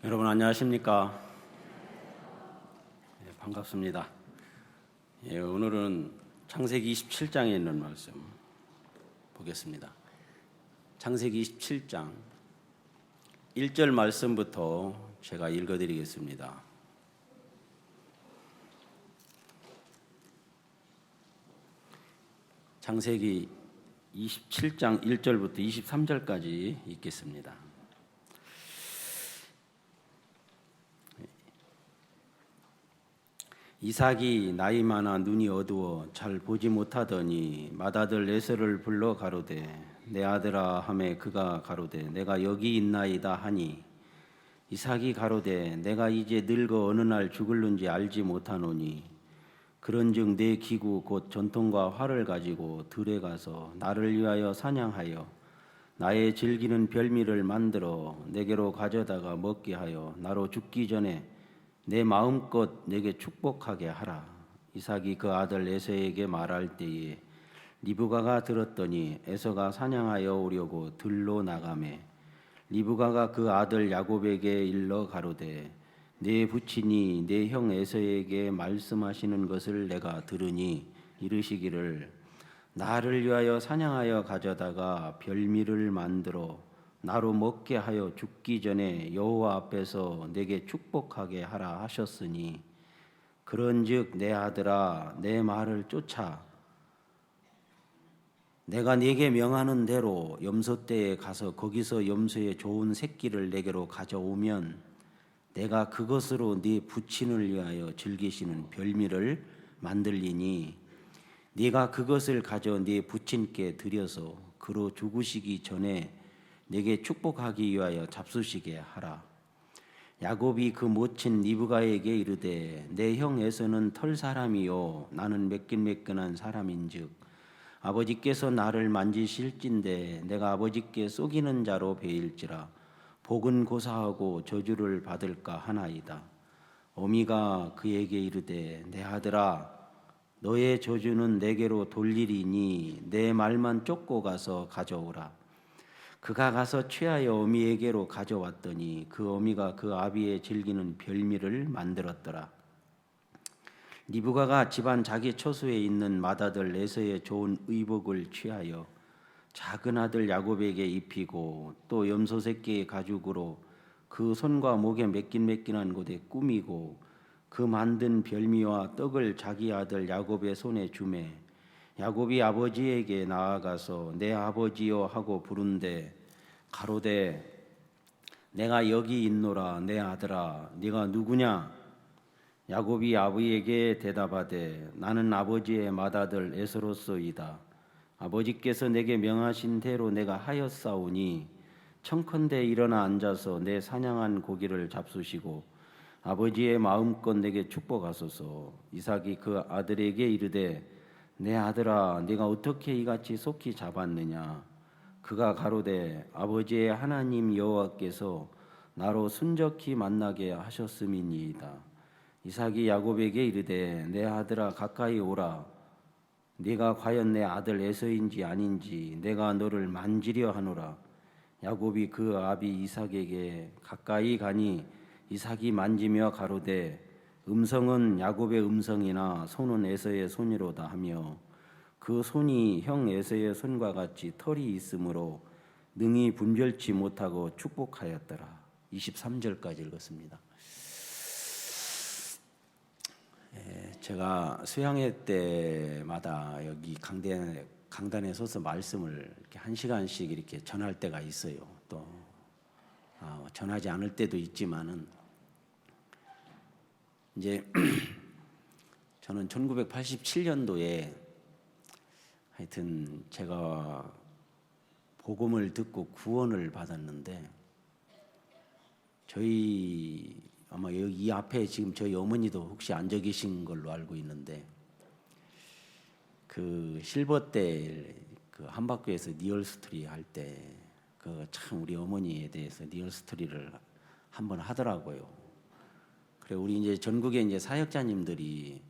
여러분 안녕하십니까? 반갑습니다. 오늘은 창세기 27장에 있는 말씀 보겠습니다. 창세기 27장 1절 말씀부터 제가 읽어드리겠습니다. 창세기 27장 1절부터 23절까지 읽겠습니다. 이삭이 나이 많아 눈이 어두워 잘 보지 못하더니 맏아들 에서를 불러 가로되 내 아들아 하매 그가 가로되 내가 여기 있나이다 하니 이삭이 가로되 내가 이제 늙어 어느 날 죽을는지 알지 못하노니 그런즉 내 기구 곧 전통과 활을 가지고 들에 가서 나를 위하여 사냥하여 나의 즐기는 별미를 만들어 내게로 가져다가 먹게 하여 나로 죽기 전에 내 마음껏 내게 축복하게 하라. 이삭이 그 아들 에서에게 말할 때에 리브가가 들었더니 에서가 사냥하여 오려고 들로 나가매 리브가가 그 아들 야곱에게 일러 가로되 내 부친이 내 형 에서에게 말씀하시는 것을 내가 들으니 이르시기를 나를 위하여 사냥하여 가져다가 별미를 만들어 나로 먹게 하여 죽기 전에 여호와 앞에서 내게 축복하게 하라 하셨으니 그런즉 내 아들아 내 말을 쫓아 내가 네게 명하는 대로 염소떼에 가서 거기서 염소의 좋은 새끼를 내게로 가져오면 내가 그것으로 네 부친을 위하여 즐기시는 별미를 만들리니 네가 그것을 가져 네 부친께 드려서 그로 죽으시기 전에 내게 축복하기 위하여 잡수시게 하라. 야곱이 그 모친 리브가에게 이르되 내 형 에서는 털 사람이요 나는 매끈매끈한 사람인즉 아버지께서 나를 만지실진데 내가 아버지께 속이는 자로 베일지라 복은 고사하고 저주를 받을까 하나이다. 어미가 그에게 이르되 내 아들아 너의 저주는 내게로 돌리리니 내 말만 쫓고 가서 가져오라. 그가 가서 취하여 어미에게로 가져왔더니 그 어미가 그 아비의 즐기는 별미를 만들었더라. 리브가가 집안 자기 처소에 있는 맏아들 에서의 좋은 의복을 취하여 작은 아들 야곱에게 입히고 또 염소 새끼의 가죽으로 그 손과 목에 매끈매끈한 곳에 꾸미고 그 만든 별미와 떡을 자기 아들 야곱의 손에 주매 야곱이 아버지에게 나아가서 내 아버지여 하고 부른데 가로되 내가 여기 있노라 내 아들아 네가 누구냐? 야곱이 아버지에게 대답하되 나는 아버지의 맏아들 에서로소이다. 아버지께서 내게 명하신 대로 내가 하였사오니 청컨대 일어나 앉아서 내 사냥한 고기를 잡수시고 아버지의 마음껏 내게 축복하소서. 이삭이 그 아들에게 이르되 내 아들아 네가 어떻게 이같이 속히 잡았느냐? 그가 가로되 아버지의 하나님 여호와께서 나로 순적히 만나게 하셨음이니이다. 이삭이 야곱에게 이르되 내 아들아 가까이 오라. 네가 과연 내 아들 에서인지 아닌지 내가 너를 만지려 하노라. 야곱이 그 아비 이삭에게 가까이 가니 이삭이 만지며 가로되 음성은 야곱의 음성이나 손은 에서의 손이로다 하며 그 손이 형 에서의 손과 같이 털이 있으므로 능히 분별치 못하고 축복하였더라. 23절까지 읽었습니다. 제가 수양회 때마다 여기 강단에 서서 말씀을 이렇게 1시간씩 이렇게 전할 때가 있어요. 또 전하지 않을 때도 있지만은 이제 저는 1987년도에 하여튼 제가 복음을 듣고 구원을 받았는데 저희 아마 여기 이 앞에 지금 저희 어머니도 혹시 앉아 계신 걸로 알고 있는데 그 실버 때 그 한박교에서 리얼 스토리 할 때 그 참 우리 어머니에 대해서 리얼 스토리를 한번 하더라고요. 그래 우리 이제 전국에 이제 사역자님들이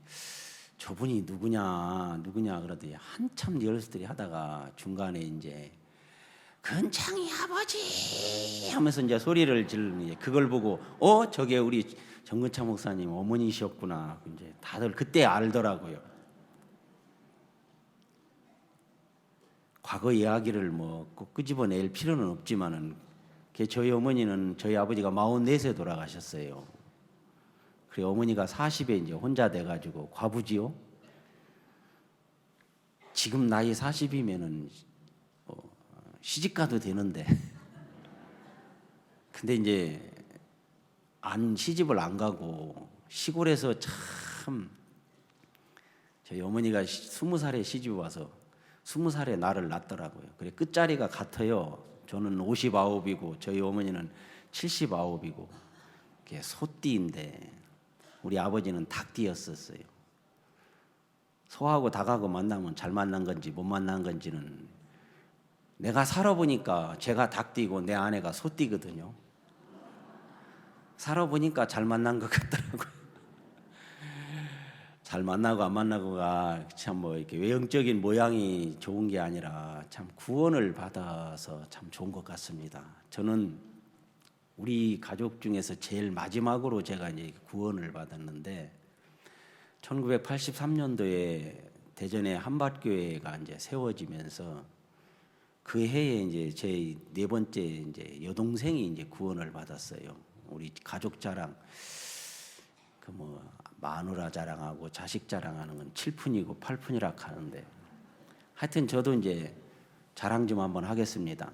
저분이 누구냐 그러더니 한참 리얼 스토리 하다가 중간에 이제 근창이 아버지 하면서 이제 소리를 지르는, 그걸 보고 저게 우리 정근창 목사님 어머니셨구나, 이제 다들 그때 알더라고요. 과거 이야기를 뭐 꼭 끄집어낼 필요는 없지만은 저희 어머니는 저희 아버지가 44세 돌아가셨어요. 그래 어머니가 40에 이제 혼자 돼가지고 과부지요. 지금 나이 40이면은 시집가도 되는데 근데 이제 시집을 안 가고 시골에서 참, 저희 어머니가 20살에 시집 와서 20살에 나를 낳더라고요. 그래 끝자리가 같아요. 저는 59이고 저희 어머니는 79이고 그게 소띠인데 우리 아버지는 닭띠였었어요. 소하고 닭하고 만나면 잘 만난 건지 못 만난 건지는 내가 살아보니까 제가 닭띠고 내 아내가 소띠거든요. 살아보니까 잘 만난 것 같더라고요. 잘 만나고 안 만나고가 참 뭐 이렇게 외형적인 모양이 좋은 게 아니라 참 구원을 받아서 참 좋은 것 같습니다. 저는 우리 가족 중에서 제일 마지막으로 제가 이제 구원을 받았는데 1983년도에 대전에 한밭교회가 이제 세워지면서 그 해에 이제 제 네 번째 이제 여동생이 이제 구원을 받았어요. 우리 가족 자랑 그 뭐 마누라 자랑하고 자식 자랑하는 건 7푼이고 8푼이라 하는데 하여튼 저도 이제 자랑 좀 한번 하겠습니다.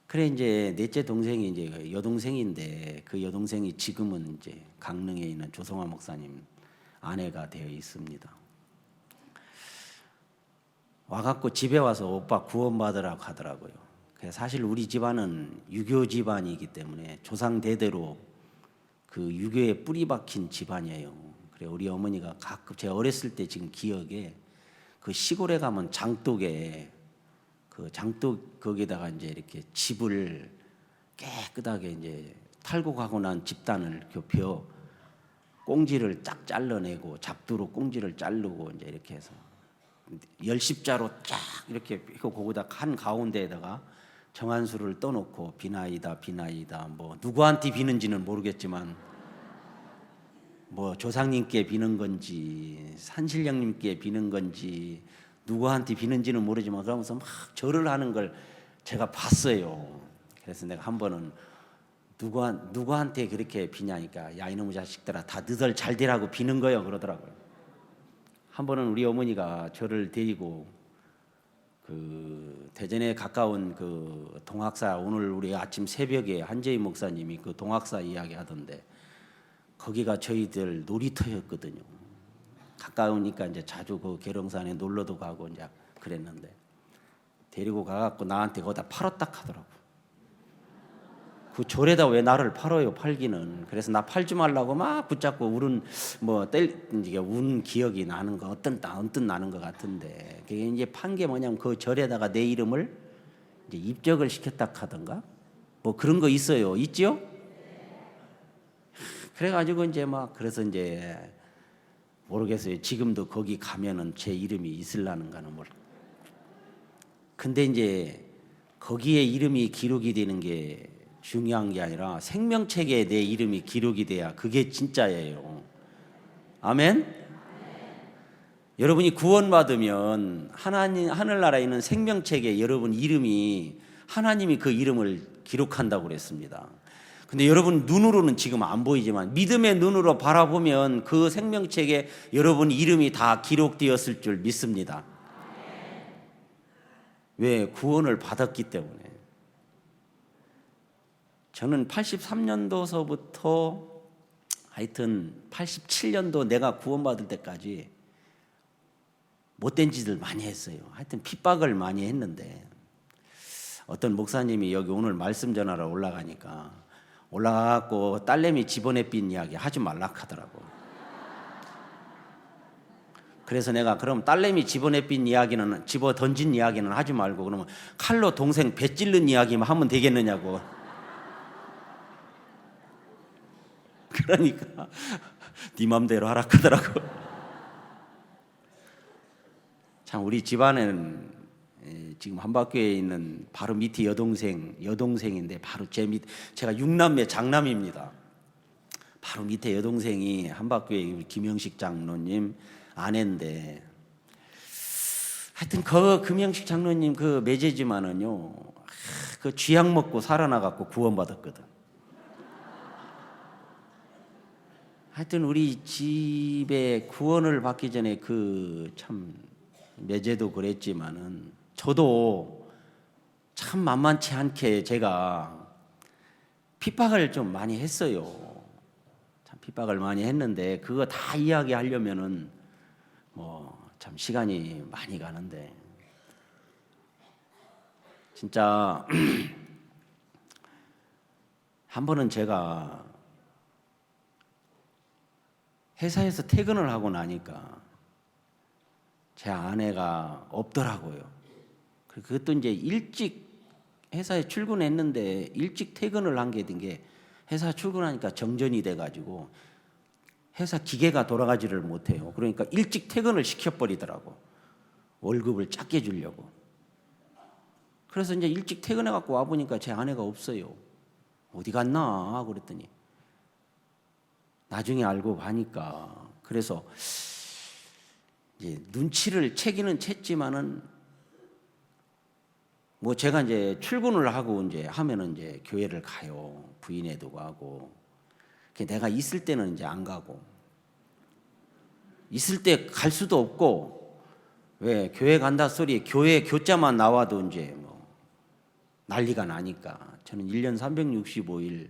그래 이제 넷째 동생이 이제 여동생인데 그 여동생이 지금은 이제 강릉에 있는 조성화 목사님 아내가 되어 있습니다. 와갖고 집에 와서 오빠 구원받으라고 하더라고요. 사실 우리 집안은 유교 집안이기 때문에 조상 대대로 그 유교에 뿌리 박힌 집안이에요. 그래 우리 어머니가 가끔 제가 어렸을 때 지금 기억에 그 시골에 가면 장독에 그 장독 거기다가 이제 이렇게 집을 깨끗하게 이제 탈곡하고 난 집단을 벼 꽁지를 쫙 잘라내고 잡두로 꽁지를 자르고 이제 이렇게 해서 열십자로 쫙 이렇게 거기다 한 가운데에다가 정한수를 떠놓고 비나이다 비나이다 뭐 누구한테 비는지는 모르겠지만 뭐 조상님께 비는 건지 산신령님께 비는 건지 누구한테 비는지는 모르지만 그러면서 막 절을 하는 걸 제가 봤어요. 그래서 내가 한 번은 누구한테 그렇게 비냐니까 야 이놈의 자식들아 다 너들 잘 되라고 비는 거요 그러더라고요. 한 번은 우리 어머니가 저를 데리고 그 대전에 가까운 그 동학사 오늘 우리 아침 새벽에 한재희 목사님이 그 동학사 이야기 하던데 거기가 저희들 놀이터였거든요. 가까우니까 이제 자주 그 계룡산에 놀러도 가고 이제 그랬는데 데리고 가갖고 나한테 거기다 팔았다 하더라고. 그 절에다 왜 나를 팔아요? 팔기는. 그래서 나 팔지 말라고 막 붙잡고 울은 이제 운 기억이 나는 거 언뜻 나는 것 같은데 그게 이제 판 게 뭐냐면 그 절에다가 내 이름을 이제 입적을 시켰다 하던가 뭐 그런 거 있어요. 있죠? 그래가지고 이제 막 그래서 이제 모르겠어요. 지금도 거기 가면은 제 이름이 있을라는가는 모르. 근데 이제 거기에 이름이 기록이 되는 게 중요한 게 아니라 생명책에 내 이름이 기록이 돼야 그게 진짜예요. 아멘? 여러분이 구원받으면 하나님 하늘나라에 있는 생명책에 여러분 이름이 하나님이 그 이름을 기록한다고 그랬습니다. 근데 여러분 눈으로는 지금 안 보이지만 믿음의 눈으로 바라보면 그 생명책에 여러분 이름이 다 기록되었을 줄 믿습니다. 왜? 구원을 받았기 때문에. 저는 83년도서부터 하여튼 87년도 내가 구원받을 때까지 못된 짓을 많이 했어요. 하여튼 핍박을 많이 했는데 어떤 목사님이 여기 오늘 말씀 전하러 올라가고 딸내미 집어내 빈 이야기 하지 말라 하더라고. 그래서 내가 그럼 딸내미 집어내 빈 이야기는 집어 던진 이야기는 하지 말고 그러면 칼로 동생 배 찔른 이야기만 하면 되겠느냐고. 그러니까 네 맘대로 하라 하더라고. 참 우리 집안에는 지금 한박교회에 있는 바로 밑에 여동생인데 바로 제가 육남매 장남입니다. 바로 밑에 여동생이 한박교회 김영식 장로님 아내인데, 하여튼 그 김영식 장로님 그 매제지만은요, 그 쥐약 먹고 살아나갖고 구원받았거든. 하여튼 우리 집에 구원을 받기 전에 그 참 매제도 그랬지만은 저도 참 만만치 않게 제가 핍박을 좀 많이 했어요. 참 핍박을 많이 했는데 그거 다 이야기하려면은 뭐 참 시간이 많이 가는데, 진짜 한 번은 제가 회사에서 퇴근을 하고 나니까 제 아내가 없더라고요. 그것도 이제 일찍 회사에 출근했는데 일찍 퇴근을 한 게 된 게, 회사 출근하니까 정전이 돼가지고 회사 기계가 돌아가지를 못해요. 그러니까 일찍 퇴근을 시켜버리더라고. 월급을 작게 주려고. 그래서 이제 일찍 퇴근해갖고 와보니까 제 아내가 없어요. 어디 갔나 그랬더니 나중에 알고 보니까, 그래서 이제 눈치를 채기는 챘지만은 뭐 제가 이제 출근을 하고 이제 하면은 이제 교회를 가요. 부인애도 가고. 내가 있을 때는 이제 안 가고, 있을 때 갈 수도 없고, 왜 교회 간다 소리, 교회 교자만 나와도 이제 뭐 난리가 나니까, 저는 1년 365일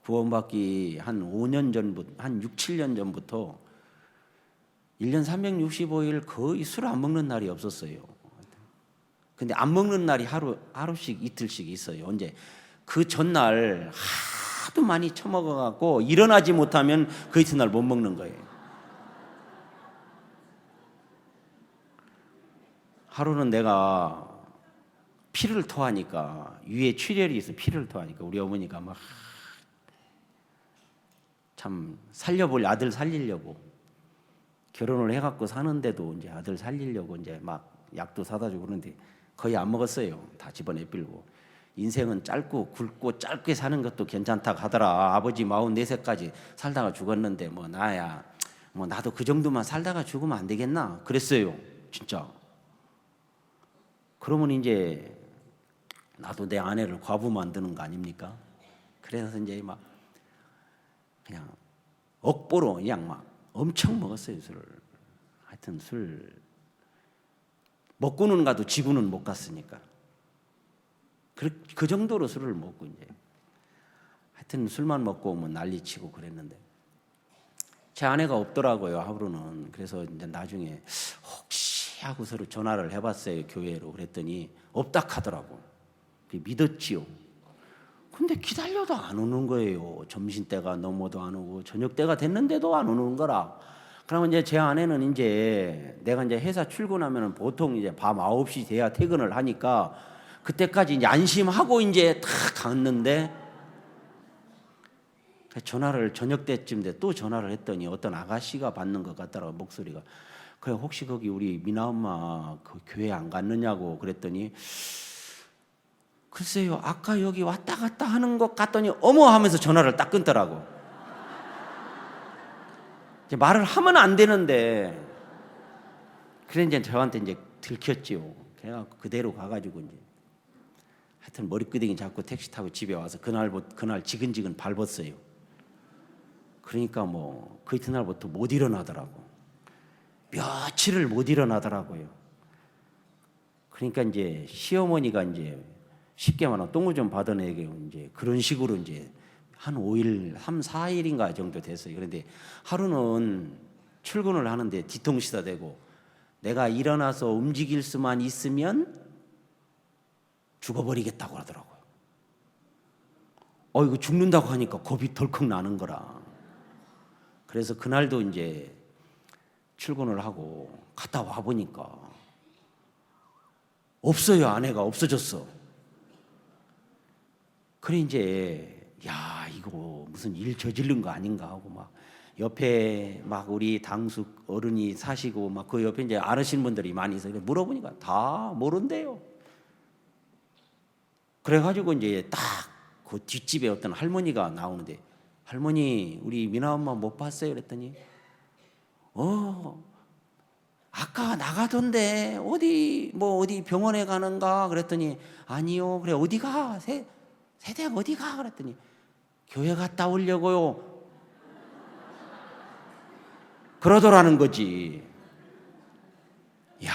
구원받기 한 5년 전부터, 한 6, 7년 전부터 1년 365일 거의 술 안 먹는 날이 없었어요. 근데 안 먹는 날이 하루씩 이틀씩 있어요. 언제? 그 전날 하도 많이 처먹어갖고 일어나지 못하면 그 이튿날 못 먹는 거예요. 하루는 내가 피를 토하니까, 위에 출혈이 있어 피를 토하니까 우리 어머니가 막 참 아들 살리려고, 결혼을 해갖고 사는데도 이제 아들 살리려고 이제 막 약도 사다 주고 그러는데 거의 안 먹었어요. 다 집어내밀고. 인생은 짧고 굵고 짧게 사는 것도 괜찮다고 하더라. 아버지 44세까지 살다가 죽었는데 뭐 나야 뭐 나도 그 정도만 살다가 죽으면 안 되겠나 그랬어요. 진짜. 그러면 이제 나도 내 아내를 과부 만드는 거 아닙니까? 그래서 이제 막 그냥 억보로 그냥 막 엄청 먹었어요, 술을. 하여튼 술 먹고는 가도 지구는 못 갔으니까. 그 정도로 술을 먹고 이제 하여튼 술만 먹고 오면 난리치고 그랬는데, 제 아내가 없더라고요, 하루는. 그래서 이제 나중에 혹시 하고 서로 전화를 해봤어요, 교회로. 그랬더니 없다 하더라고. 믿었지요. 근데 기다려도 안 오는 거예요. 점심때가 넘어도 안 오고 저녁때가 됐는데도 안 오는 거라. 그러면 이제 제 아내는 이제 내가 이제 회사 출근하면 보통 이제 밤 9시 돼야 퇴근을 하니까 그때까지 이제 안심하고 이제 탁 갔는데, 전화를 저녁 때쯤 돼 또 전화를 했더니 어떤 아가씨가 받는 것 같더라고, 목소리가. 그래, 혹시 거기 우리 미나 엄마 그 교회 안 갔느냐고 그랬더니, 글쎄요, 아까 여기 왔다 갔다 하는 것 같더니 어머 하면서 전화를 딱 끊더라고. 이제 말을 하면 안 되는데, 그래 이제 저한테 이제 들켰지요. 그래서 그대로 가가지고 이제 하여튼 머리끄댕이 잡고 택시 타고 집에 와서 그날 지근지근 밟았어요. 그러니까 뭐 그 이튿날부터 못 일어나더라고. 며칠을 못 일어나더라고요. 그러니까 이제 시어머니가 이제 쉽게 말하면 똥을 좀 받아내게 이제 그런 식으로 이제 한 5일, 3, 4일인가 정도 됐어요. 그런데 하루는 출근을 하는데 뒤통수다 대고, 내가 일어나서 움직일 수만 있으면 죽어버리겠다고 하더라고요. 이거 죽는다고 하니까 겁이 덜컥 나는 거라. 그래서 그날도 이제 출근을 하고 갔다 와 보니까 없어요. 아내가 없어졌어. 그래 이제 야, 이거 무슨 일 저지른 거 아닌가 하고 막 옆에 막 우리 당숙 어른이 사시고 막 그 옆에 이제 아시는 분들이 많이 있어요. 물어보니까 다 모른대요. 그래가지고 이제 딱 그 뒷집에 어떤 할머니가 나오는데, 할머니 우리 미나 엄마 못 봤어요? 그랬더니 아까 나가던데 어디 병원에 가는가 그랬더니 아니요. 그래 어디가 세대가 어디가 그랬더니 교회 갔다 오려고요. 그러더라는 거지. 야,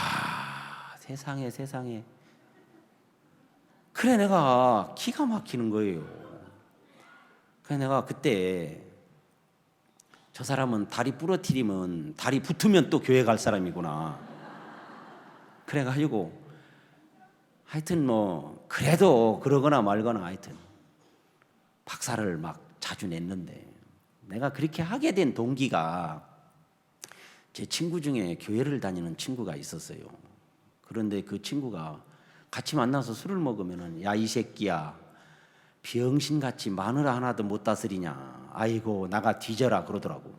세상에. 그래 내가 기가 막히는 거예요. 그래 내가 그때 저 사람은 다리 부러뜨리면 다리 붙으면 또 교회 갈 사람이구나. 그래가지고 하여튼 뭐 그래도 그러거나 말거나 하여튼 박사를 막 자주 냈는데, 내가 그렇게 하게 된 동기가 제 친구 중에 교회를 다니는 친구가 있었어요. 그런데 그 친구가 같이 만나서 술을 먹으면은 야 이 새끼야 병신같이 마늘 하나도 못 다스리냐, 아이고 나가 뒤져라 그러더라고.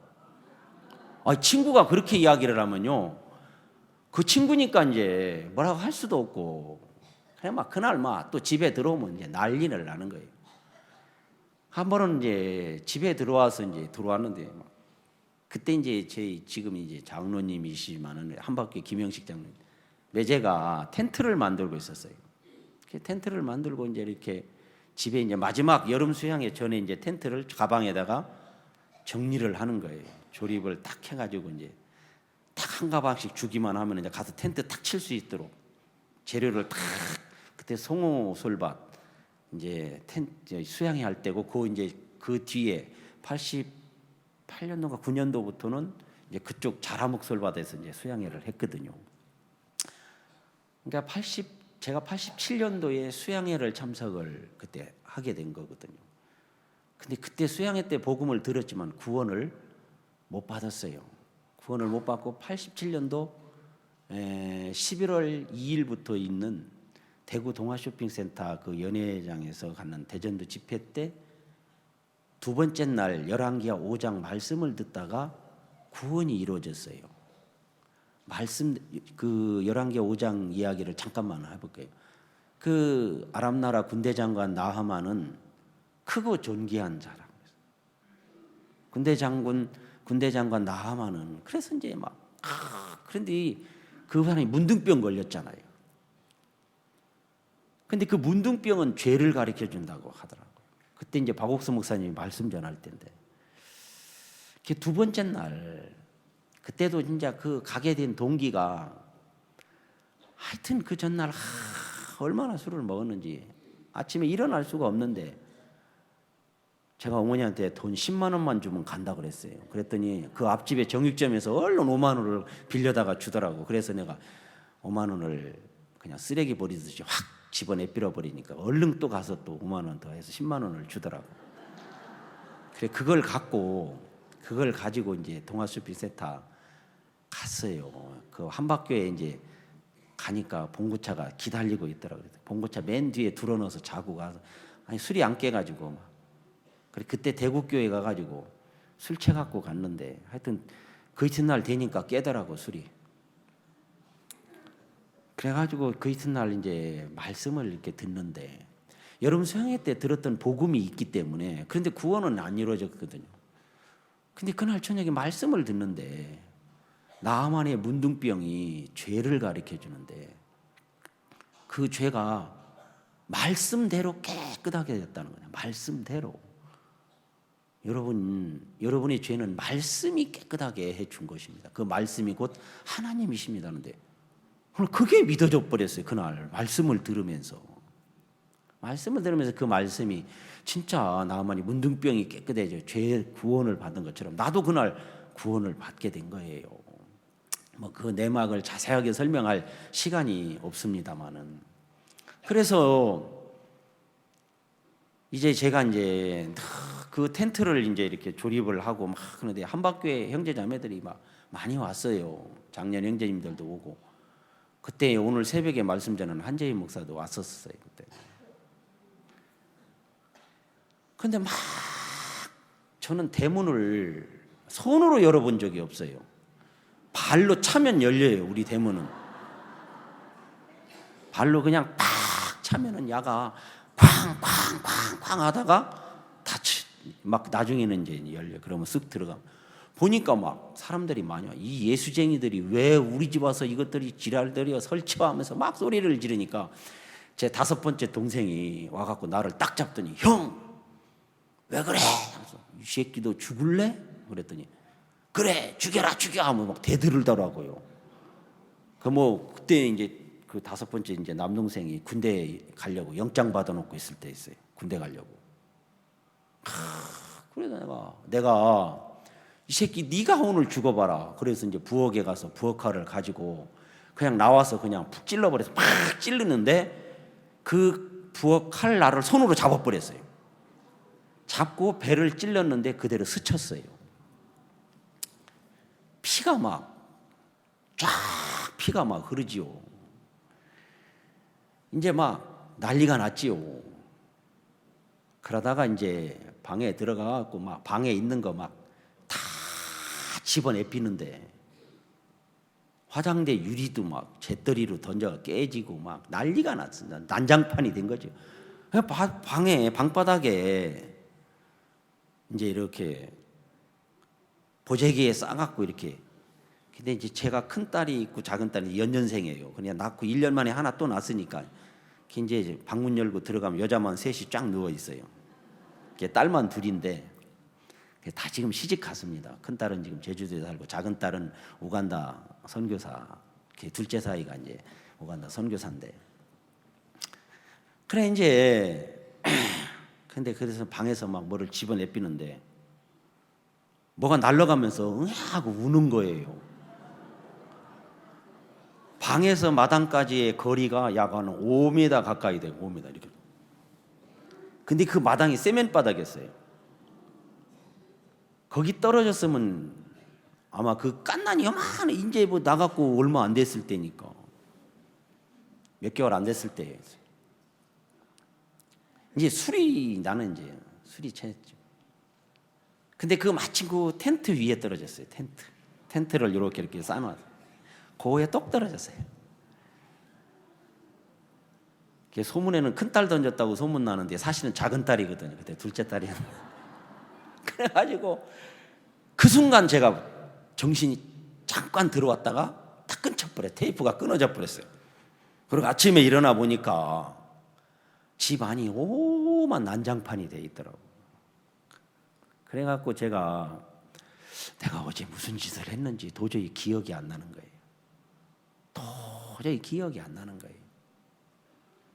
친구가 그렇게 이야기를 하면요, 그 친구니까 이제 뭐라고 할 수도 없고, 그냥 막 그날 막 또 집에 들어오면 이제 난리를 나는 거예요. 한 번은 이제 집에 들어왔는데 막 그때 이제 지금 이제 장로님이시지만은 한바퀴 김영식 장로님, 매제가 텐트를 만들고 있었어요. 텐트를 만들고 이제 이렇게 집에 이제 마지막 여름 수양회 전에 이제 텐트를 가방에다가 정리를 하는 거예요. 조립을 딱 해가지고 이제 딱 한 가방씩 주기만 하면 이제 가서 텐트 딱 칠 수 있도록 재료를 딱, 그때 송호 솔밭 이제 수양회 할 때고, 그 이제 그 뒤에 88년도가 9년도부터는 이제 그쪽 자라목 솔밭에서 이제 수양회를 했거든요. 그러니까 제가 87년도에 수양회를 참석을 그때 하게 된 거거든요. 근데 그때 수양회 때 복음을 들었지만 구원을 못 받았어요. 구원을 못 받고 87년도 11월 2일부터 있는 대구 동아쇼핑센터 그 연회장에서 갖는 대전도 집회 때 두 번째 날 열왕기하 5장 말씀을 듣다가 구원이 이루어졌어요. 말씀 그 열왕기하 5장 이야기를 잠깐만 해볼게요. 그 아람 나라 군대 장관 나하만은 크고 존귀한 사람이었어요. 군대 장관 나하만은 그래서 이제 막 그런데 그 사람이 문둥병 걸렸잖아요. 근데 그 문둥병은 죄를 가르쳐 준다고 하더라고요. 그때 이제 박옥수 목사님이 말씀 전할 때인데, 두 번째 날 그때도 진짜 그 가게 된 동기가 하여튼 그 전날 얼마나 술을 먹었는지 아침에 일어날 수가 없는데, 제가 어머니한테 돈 10만 원만 주면 간다 그랬어요. 그랬더니 그 앞집에 정육점에서 얼른 5만 원을 빌려다가 주더라고. 그래서 내가 5만 원을 그냥 쓰레기 버리듯이 확 집어내 빌어버리니까 얼른 또 가서 또 5만 원 더 해서 10만 원을 주더라고. 그래 그걸 가지고 이제 동아쇼핑센터 갔어요. 그 한박교에 이제 가니까 봉구차가 기다리고 있더라고요. 봉구차 맨 뒤에 들어넣어서 자고 가서 술이 안 깨가지고 막. 그래 그때 대구교회 가가지고 술 채갖고 갔는데 하여튼 그 이튿날 되니까 깨더라고 술이. 그래가지고 그 이튿날 이제 말씀을 이렇게 듣는데, 여름 수양회 때 들었던 복음이 있기 때문에, 그런데 구원은 안 이루어졌거든요. 근데 그날 저녁에 말씀을 듣는데 나하만의 문둥병이 죄를 가르쳐 주는데 그 죄가 말씀대로 깨끗하게 됐다는 거예요. 말씀대로. 여러분의 죄는 말씀이 깨끗하게 해준 것입니다. 그 말씀이 곧 하나님이십니다는데 그게 믿어져 버렸어요. 그날 말씀을 들으면서 그 말씀이 진짜 나만이 문둥병이 깨끗해져 죄 구원을 받은 것처럼 나도 그날 구원을 받게 된 거예요. 뭐 그 내막을 자세하게 설명할 시간이 없습니다만은, 그래서 이제 제가 이제 그 텐트를 이제 이렇게 조립을 하고 막 그런데 한박교회 형제자매들이 막 많이 왔어요. 작년 형제님들도 오고, 그때 오늘 새벽에 말씀 전하는 한재희 목사도 왔었어요. 그때. 근데 막 저는 대문을 손으로 열어본 적이 없어요. 발로 차면 열려요. 우리 대문은 발로 그냥 팍 차면은 야가 쾅쾅쾅쾅 하다가 막 나중에는 이제 열려. 그러면 쓱 들어가. 보니까 막 사람들이 많이 와. 이 예수쟁이들이 왜 우리 집 와서 이것들이 지랄들이여 설치하면서 막 소리를 지르니까 제 5번째 동생이 와갖고 나를 딱 잡더니 형 왜 그래? 이 새끼도 죽을래? 그랬더니 그래 죽여라 죽여 하면 막 대들더라고요. 그때 이제 그 5번째 이제 남동생이 군대 가려고 영장 받아놓고 있을 때 있어요. 군대 가려고. 그래서 내가 이 새끼 네가 오늘 죽어봐라. 그래서 이제 부엌에 가서 부엌칼을 가지고 그냥 나와서 그냥 푹 찔러버려서 팍 찔르는데 그 부엌칼 나를 손으로 잡아버렸어요. 잡고 배를 찔렀는데 그대로 스쳤어요. 피가 막 쫙 피가 막 흐르지요. 이제 막 난리가 났지요. 그러다가 이제 방에 들어가갖고 막 방에 있는 거 막 다 집어내피는데 화장대 유리도 막 재떨이로 던져 깨지고 막 난리가 났습니다. 난장판이 된 거죠. 방바닥에 이제 이렇게 보재기에 싸갖고 이렇게. 근데 이제 제가 큰 딸이 있고 작은 딸이 연년생이에요. 그냥 낳고 1년 만에 하나 또 낳았으니까 이제 방문 열고 들어가면 여자만 셋이 쫙 누워 있어요. 딸만 둘인데 다 지금 시집 갔습니다. 큰 딸은 지금 제주도에 살고 작은 딸은 우간다 선교사. 둘째 사이가 이제 우간다 선교사인데. 그래 이제 근데 그래서 방에서 막 뭐를 집어내피는데 뭐가 날아가면서 하고 우는 거예요. 방에서 마당까지의 거리가 약 한 5m 가까이 돼요. 5m 이렇게. 근데 그 마당이 세면 바닥이었어요. 거기 떨어졌으면 아마 그 깐난이 요만해. 이제 뭐 나갖고 얼마 안 됐을 때니까. 몇 개월 안 됐을 때였어요. 이제 나는 이제 술이 취했죠. 근데 그 마침 그 텐트 위에 떨어졌어요. 텐트를 이렇게 쌓아놨어요. 고에 똑 떨어졌어요. 소문에는 큰 딸 던졌다고 소문 나는데 사실은 작은 딸이거든요. 그때 둘째 딸이었는데. 그래가지고 그 순간 제가 정신이 잠깐 들어왔다가 딱 끊쳐버려요. 테이프가 끊어져 버렸어요. 그리고 아침에 일어나 보니까 집 안이 오만 난장판이 돼 있더라고요. 그래갖고 내가 어제 무슨 짓을 했는지 도저히 기억이 안 나는 거예요. 도저히 기억이 안 나는 거예요.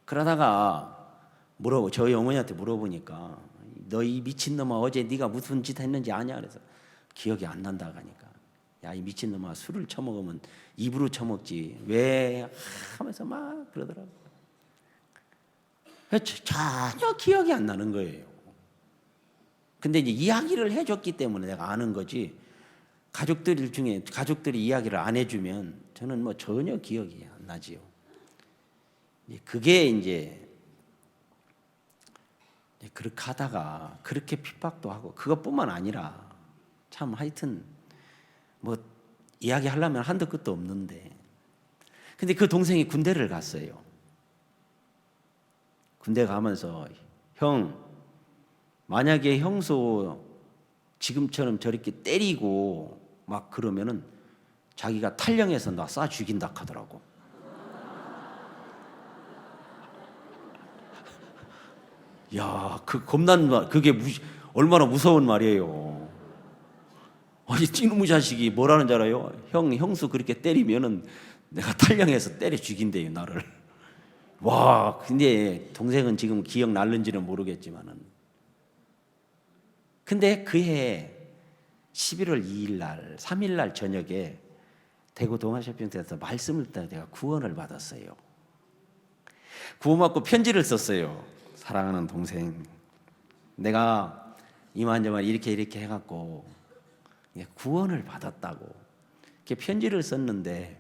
그러다가 저희 어머니한테 물어보니까 너 이 미친놈아 어제 네가 무슨 짓 했는지 아냐? 그래서 기억이 안 난다 하니까 야 이 미친놈아 술을 처먹으면 입으로 처먹지 왜 하면서 막 그러더라고요. 전혀 기억이 안 나는 거예요. 근데 이제 이야기를 해줬기 때문에 내가 아는 거지. 가족들이 이야기를 안 해주면 저는 뭐 전혀 기억이 안 나지요. 그게 이제 그렇게 하다가 그렇게 핍박도 하고 그것뿐만 아니라 참 하여튼 뭐 이야기하려면 한도 끝도 없는데 근데 그 동생이 군대를 갔어요. 군대 가면서 형 만약에 형수 지금처럼 저렇게 때리고 막 그러면은 자기가 탈영해서 나 쏴 죽인다 하더라고. 야, 겁난 말, 얼마나 무서운 말이에요. 아니, 찌놈의 자식이 뭐라는 줄 알아요? 형수 그렇게 때리면은 내가 탈영해서 때려 죽인대요, 나를. 와, 근데 동생은 지금 기억 날는지는 모르겠지만은. 근데 그해 11월 2일 날, 3일 날 저녁에 대구 동아쇼핑센터에서 말씀을 듣다 내가 구원을 받았어요. 구원받고 편지를 썼어요. 사랑하는 동생, 내가 이만저만 이렇게 해갖고 구원을 받았다고 이렇게 편지를 썼는데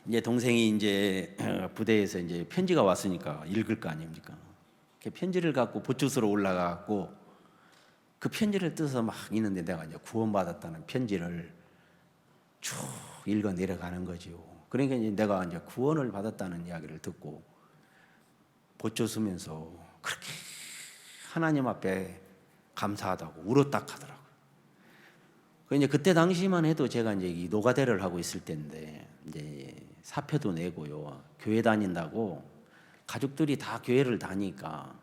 이제 동생이 이제 부대에서 이제 편지가 왔으니까 읽을 거 아닙니까? 이렇게 편지를 갖고 보초소로 올라가고 그 편지를 뜯어서 막 있는데 내가 이제 구원받았다는 편지를 쭉 읽어 내려가는 거지요. 그러니까 이제 내가 이제 구원을 받았다는 이야기를 듣고 보초서면서 그렇게 하나님 앞에 감사하다고 울었다 하더라고요. 이제 그때 당시만 해도 제가 이제 이 노가대를 하고 있을 때인데 이제 사표도 내고요. 교회 다닌다고 가족들이 다 교회를 다니니까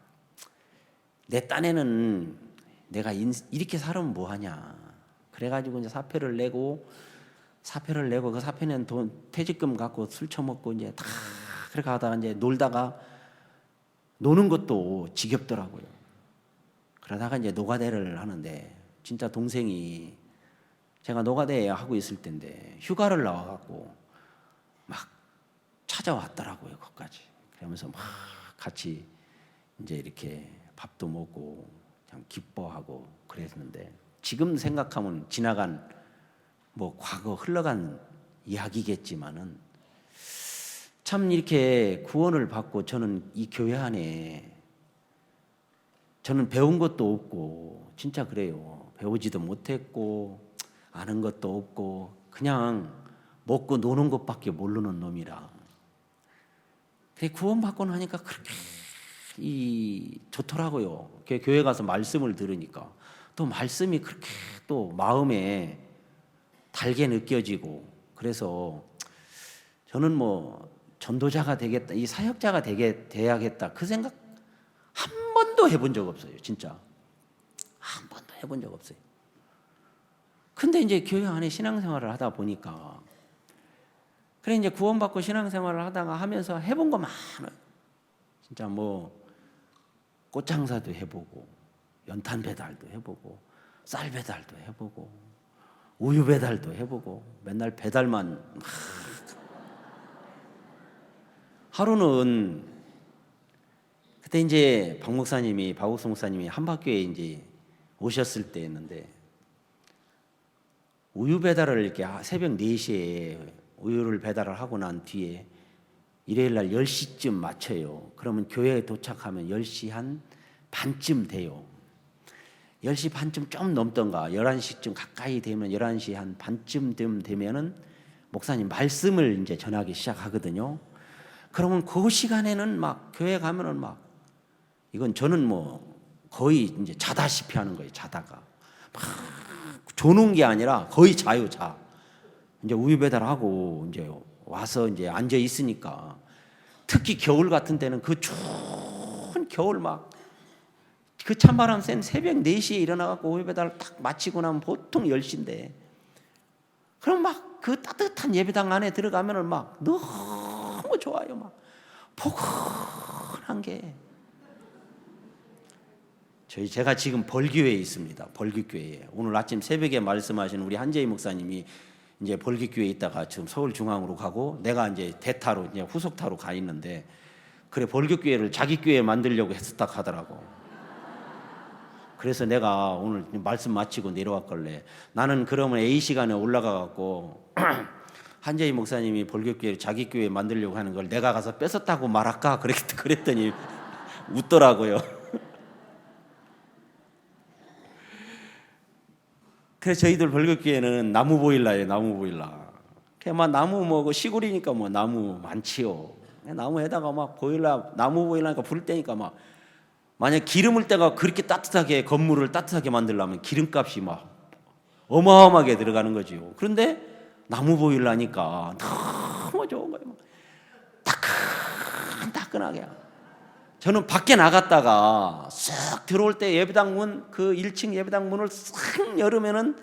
내 딴에는 내가 이렇게 살면 뭐 하냐. 그래가지고 이제 사표를 내고 그 사표는 돈 퇴직금 갖고 술 처먹고 이제 다 그렇게 하다가 이제 놀다가 노는 것도 지겹더라고요. 그러다가 이제 노가대를 하는데 진짜 동생이 제가 노가대 하고 있을 때인데 휴가를 나와갖고 막 찾아왔더라고요. 거기까지. 그러면서 막 같이 이제 이렇게 밥도 먹고 참 기뻐하고 그랬는데 지금 생각하면 지나간 뭐 과거 흘러간 이야기겠지만은 참 이렇게 구원을 받고 저는 이 교회 안에 저는 배운 것도 없고 진짜 그래요. 배우지도 못했고 아는 것도 없고 그냥 먹고 노는 것밖에 모르는 놈이라. 구원받고 나니까 그렇게 좋더라고요. 교회 가서 말씀을 들으니까 또 말씀이 그렇게 또 마음에 달게 느껴지고 그래서 저는 뭐 전도자가 되겠다, 이 사역자가 돼야겠다 그 생각 한 번도 해본 적 없어요. 진짜 한 번도 해본 적 없어요. 근데 이제 교회 안에 신앙생활을 하다 보니까 그래 이제 구원받고 신앙생활을 하다가 하면서 해본 거 많아요. 진짜 뭐 꽃장사도 해보고 연탄 배달도 해보고 쌀 배달도 해보고 우유 배달도 해보고 맨날 배달만 하루는 그때 이제 박 목사님이 한박교에 이제 오셨을 때였는데 우유 배달을 이렇게 새벽 4시에 우유를 배달을 하고 난 뒤에 일요일 날 10시쯤 맞춰요. 그러면 교회에 도착하면 10시 한 반쯤 돼요. 10시 반쯤 좀 넘던가 11시쯤 가까이 되면 11시 한 반쯤 되면은 목사님 말씀을 이제 전하기 시작하거든요. 그러면 그 시간에는 막 교회 가면은 막 이건 저는 뭐 거의 이제 자다시피 하는 거예요. 자다가 막 조는 게 아니라 거의 자요. 이제 우유 배달하고 이제 와서 이제 앉아 있으니까 특히 겨울 같은 때는 그 추운 겨울 막 그 찬바람 센 새벽 4시에 일어나갖고 우유 배달을 딱 마치고 나면 보통 10시인데 그럼 막 그 따뜻한 예배당 안에 들어가면은 막 너무 좋아요. 막 포근한 게 제가 지금 벌교회에 있습니다. 벌교교회에 오늘 아침 새벽에 말씀하신 우리 한재희 목사님이 이제 벌교교회에 있다가 지금 서울중앙으로 가고 내가 이제 대타로 이제 후속타로 가 있는데 그래 벌교교회를 자기 교회 만들려고 했었다 하더라고. 그래서 내가 오늘 말씀 마치고 내려왔걸래. 나는 그러면 A 시간에 올라가 갖고 한재희 목사님이 벌교교회를 자기 교회 만들려고 하는 걸 내가 가서 뺏었다고 말할까 그랬더니 웃더라고요. 그래서 저희들 벌교교회는 나무 보일러예요. 나무 보일러. 그냥 나무 뭐 시골이니까 뭐 나무 많지요. 나무에다가 막 나무 보일러니까 불 때니까 막 만약 기름을 때가 그렇게 따뜻하게 건물을 따뜻하게 만들려면 기름값이 막 어마어마하게 들어가는 거지요. 그런데 나무 보일러니까 너무 좋은 거예요. 따끈따끈하게. 저는 밖에 나갔다가 쓱 들어올 때 예배당 문, 그 1층 예배당 문을 싹 열으면은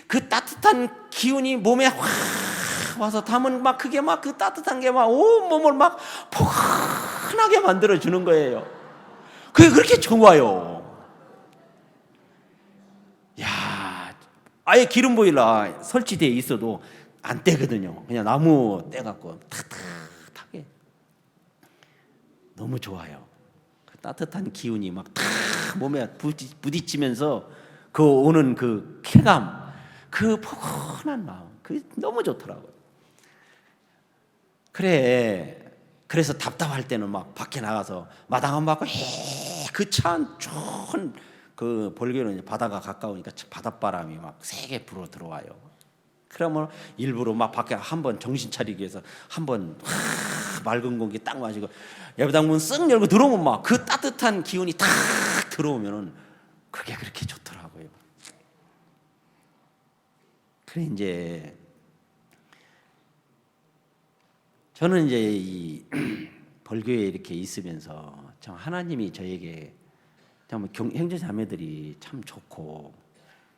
그 따뜻한 기운이 몸에 확 와서 담은 막 그게 막 그 따뜻한 게 막 온 몸을 막 포근하게 만들어 주는 거예요. 그게 그렇게 좋아요. 야, 아예 기름 보일러 설치되어 있어도 안 떼거든요. 그냥 나무 떼갖고 따뜻하게 너무 좋아요. 그 따뜻한 기운이 막 탁 몸에 부딪히면서 그 오는 그 쾌감, 그 포근한 마음, 그 너무 좋더라고요. 그래서 답답할 때는 막 밖에 나가서 마당 안 받고 그 찬 좋은 그 벌교는 이제 바다가 가까우니까 바닷바람이 막 세게 불어 들어와요. 그러면 일부러 막 밖에 한번 정신 차리기 위해서 한번 맑은 공기 딱 마시고 예배당 문 쓱 열고 들어오면 막 그 따뜻한 기운이 탁 들어오면은 그게 그렇게 좋더라고요. 그래 이제 저는 이제 이 벌교에 이렇게 있으면서 참 하나님이 저에게 참 형제 자매들이 참 좋고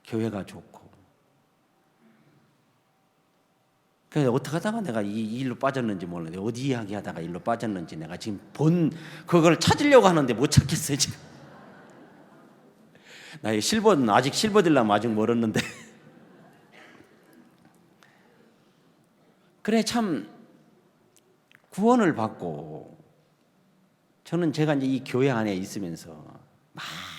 교회가 좋고 그래서 어떻게 하다가 내가 이 일로 빠졌는지 몰라요. 어디 이야기하다가 일로 빠졌는지 내가 지금 그걸 찾으려고 하는데 못 찾겠어요 지금. 나의 실버는 아직 실버들라면 아직 멀었는데 그래 참 구원을 받고 저는 제가 이제 이 교회 안에 있으면서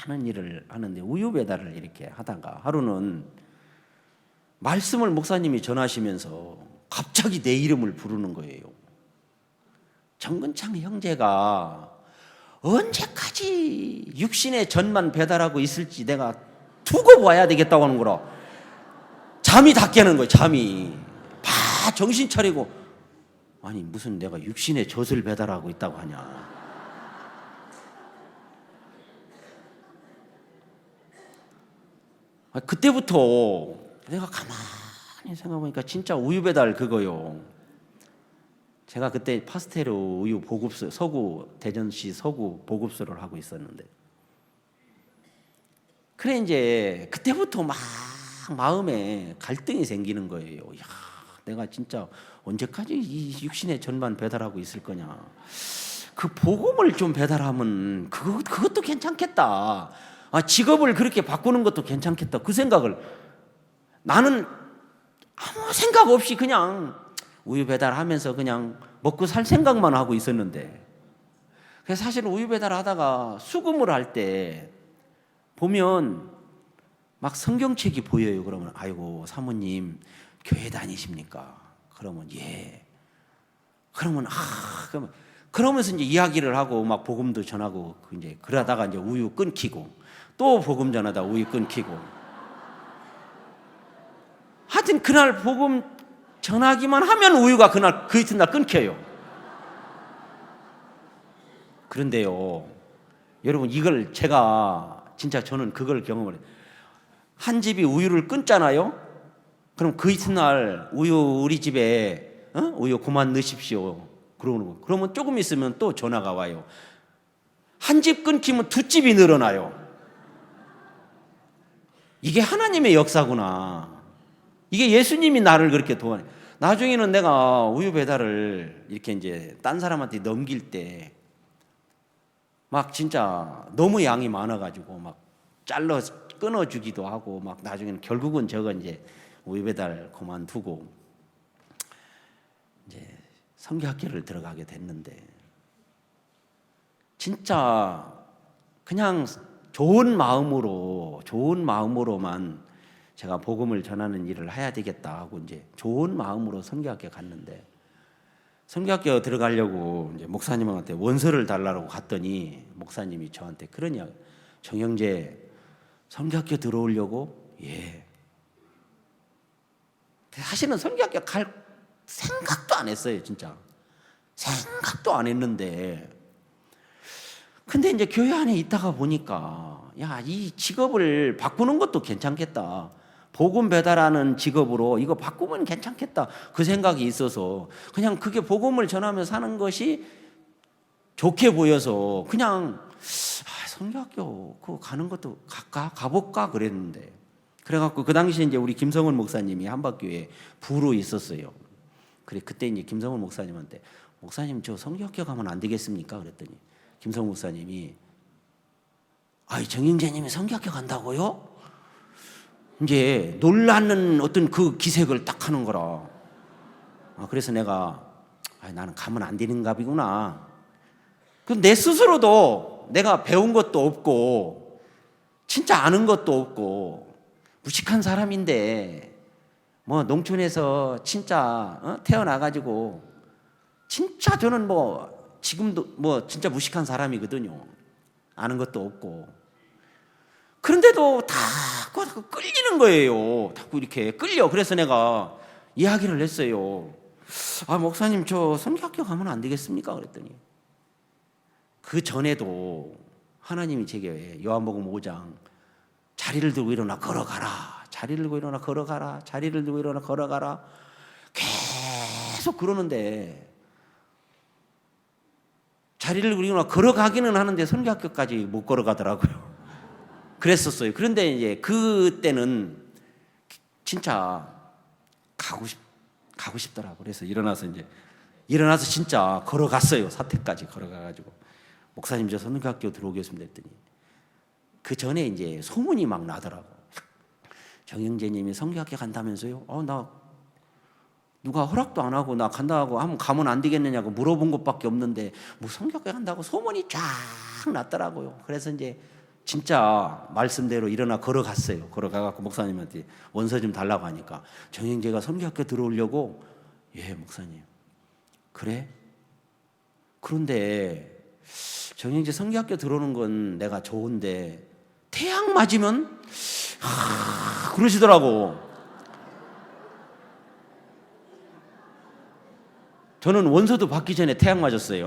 많은 일을 하는데 우유 배달을 이렇게 하다가 하루는 말씀을 목사님이 전하시면서 갑자기 내 이름을 부르는 거예요. 정근창 형제가 언제까지 육신의 전만 배달하고 있을지 내가 두고 봐야 되겠다고 하는 거라. 잠이 다 깨는 거예요. 잠이 정신 차리고 아니 무슨 내가 육신의 젖을 배달하고 있다고 하냐. 그때부터 내가 가만히 생각해보니까 진짜 우유 배달 그거요. 제가 그때 파스테르 우유 보급소 서구 대전시 서구 보급소를 하고 있었는데 그래 이제 그때부터 막 마음에 갈등이 생기는 거예요. 야, 내가 진짜 언제까지 이 육신의 전만 배달하고 있을 거냐. 그 복음을 좀 배달하면 그것도 괜찮겠다. 직업을 그렇게 바꾸는 것도 괜찮겠다. 그 생각을 나는 아무 생각 없이 그냥 우유 배달하면서 그냥 먹고 살 생각만 하고 있었는데 그래서 사실 우유 배달하다가 수금을 할 때 보면 막 성경책이 보여요. 그러면 아이고 사모님 교회 다니십니까? 그러면 예. 그러면 그러면서 이제 이야기를 하고 막 복음도 전하고 이제 그러다가 이제 우유 끊기고 또 복음 전하다 우유 끊기고 하여튼 그날 복음 전하기만 하면 우유가 그 이튿날 끊겨요. 그런데요 여러분 이걸 제가 진짜 저는 그걸 경험을 해요. 한 집이 우유를 끊잖아요. 그럼 그 이튿날 우유 우리 집에 우유 그만 넣으십시오. 그러는 거. 그러면 조금 있으면 또 전화가 와요. 한 집 끊기면 두 집이 늘어나요. 이게 하나님의 역사구나. 이게 예수님이 나를 그렇게 도와내. 나중에는 내가 우유 배달을 이렇게 이제 딴 사람한테 넘길 때 막 진짜 너무 양이 많아가지고 막 끊어주기도 하고 막 나중에는 결국은 저거 이제 우유 배달 그만두고 이제 성교학교를 들어가게 됐는데 진짜 그냥 좋은 마음으로만 제가 복음을 전하는 일을 해야 되겠다 하고 이제 좋은 마음으로 성교학교 갔는데 성교학교 들어가려고 이제 목사님한테 원서를 달라고 갔더니 목사님이 저한테 그러냐 정형제 성교학교 들어오려고 예. 사실은 성교학교 갈 생각도 안 했어요, 진짜. 생각도 안 했는데 근데 이제 교회 안에 있다가 보니까 야, 이 직업을 바꾸는 것도 괜찮겠다. 복음 배달하는 직업으로 이거 바꾸면 괜찮겠다. 그 생각이 있어서 그냥 그게 복음을 전하며 사는 것이 좋게 보여서 그냥 성교학교 그거 가는 것도 가볼까 그랬는데 그래갖고 그 당시에 이제 우리 김성원 목사님이 한박교회에 부로 있었어요. 그래 그때 이제 김성원 목사님한테 목사님 저 성교학교 가면 안 되겠습니까? 그랬더니 김성원 목사님이 정인재님이 성교학교 간다고요? 이제 놀라는 어떤 그 기색을 딱 하는 거라. 그래서 내가 나는 가면 안 되는 갑이구나. 그럼 내 스스로도 내가 배운 것도 없고 진짜 아는 것도 없고 무식한 사람인데 뭐 농촌에서 진짜 태어나가지고 진짜 저는 뭐 지금도 뭐 진짜 무식한 사람이거든요. 아는 것도 없고 그런데도 자꾸 끌리는 거예요. 자꾸 이렇게 끌려. 그래서 내가 이야기를 했어요. 목사님, 저 선교학교 가면 안 되겠습니까? 그랬더니 그 전에도 하나님이 제게 요한복음 5장 자리를 들고 일어나 걸어가라, 자리를 들고 일어나 걸어가라, 자리를 들고 일어나 걸어가라 계속 그러는데, 자리를 들고 일어나 걸어가기는 하는데 선교학교까지 못 걸어가더라고요. 그랬었어요. 그런데 이제 그때는 진짜 가고 싶더라고요. 그래서 일어나서 진짜 걸어갔어요. 사택까지 걸어가가지고, 목사님, 저 선교학교 들어오겠습니다 했더니, 그 전에 이제 소문이 막 나더라고. 정영재님이 선교학교 간다면서요? 나 누가 허락도 안 하고 나 간다고 하면 가면 안 되겠느냐고 물어본 것밖에 없는데 뭐 선교학교 간다고 소문이 쫙 났더라고요. 그래서 이제 진짜 말씀대로 일어나 걸어갔어요. 걸어가갖고 목사님한테 원서 좀 달라고 하니까, 정영재가 선교학교 들어오려고. 예, 목사님. 그래? 그런데 정영재 선교학교 들어오는 건 내가 좋은데 태양 맞으면 그러시더라고. 저는 원서도 받기 전에 태양 맞았어요.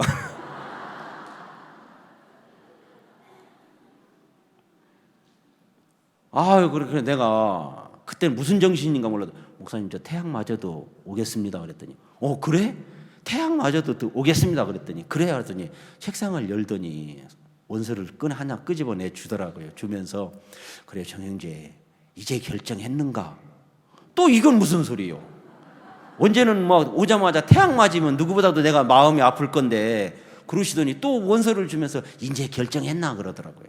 그래 내가 그때는 무슨 정신인가 몰라도, 목사님, 저 태양 맞아도 오겠습니다 그랬더니, 그래? 태양 맞아도 오겠습니다 그랬더니, 그래 그랬더니 책상을 열더니 원서를 하나 끄집어내 주더라고요. 주면서, 그래 정영재, 이제 결정했는가? 또 이건 무슨 소리요? 언제는 뭐 오자마자 태양 맞으면 누구보다도 내가 마음이 아플 건데, 그러시더니 또 원서를 주면서 이제 결정했나 그러더라고요.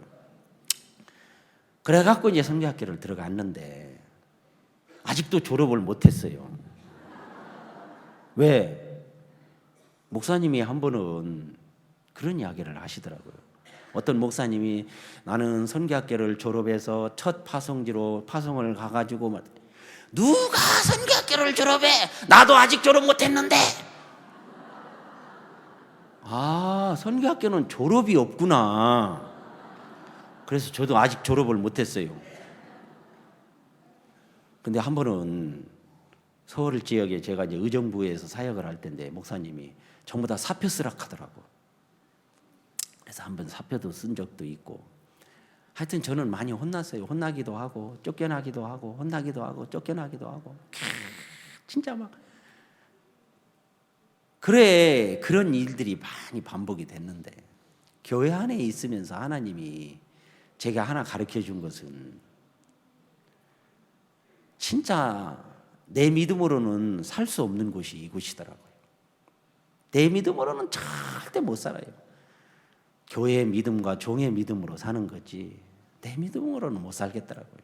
그래갖고 이제 선교학교를 들어갔는데 아직도 졸업을 못했어요. 왜? 목사님이 한 번은 그런 이야기를 하시더라고요. 어떤 목사님이, 나는 선교학교를 졸업해서 첫 파송지로 파송을 가가지고, 누가 선교학교를 졸업해? 나도 아직 졸업 못했는데. 선교학교는 졸업이 없구나. 그래서 저도 아직 졸업을 못했어요. 근데 한 번은 서울 지역에 제가 이제 의정부에서 사역을 할 때인데, 목사님이 전부 다 사표 쓰라 하더라고. 그래서 한 번 사표도 쓴 적도 있고, 하여튼 저는 많이 혼났어요. 혼나기도 하고 쫓겨나기도 하고, 혼나기도 하고 쫓겨나기도 하고, 진짜 막. 그런 일들이 많이 반복이 됐는데, 교회 안에 있으면서 하나님이 제가 하나 가르쳐 준 것은, 진짜 내 믿음으로는 살 수 없는 곳이 이곳이더라고요. 내 믿음으로는 절대 못 살아요. 교회의 믿음과 종의 믿음으로 사는 거지 내 믿음으로는 못 살겠더라고요.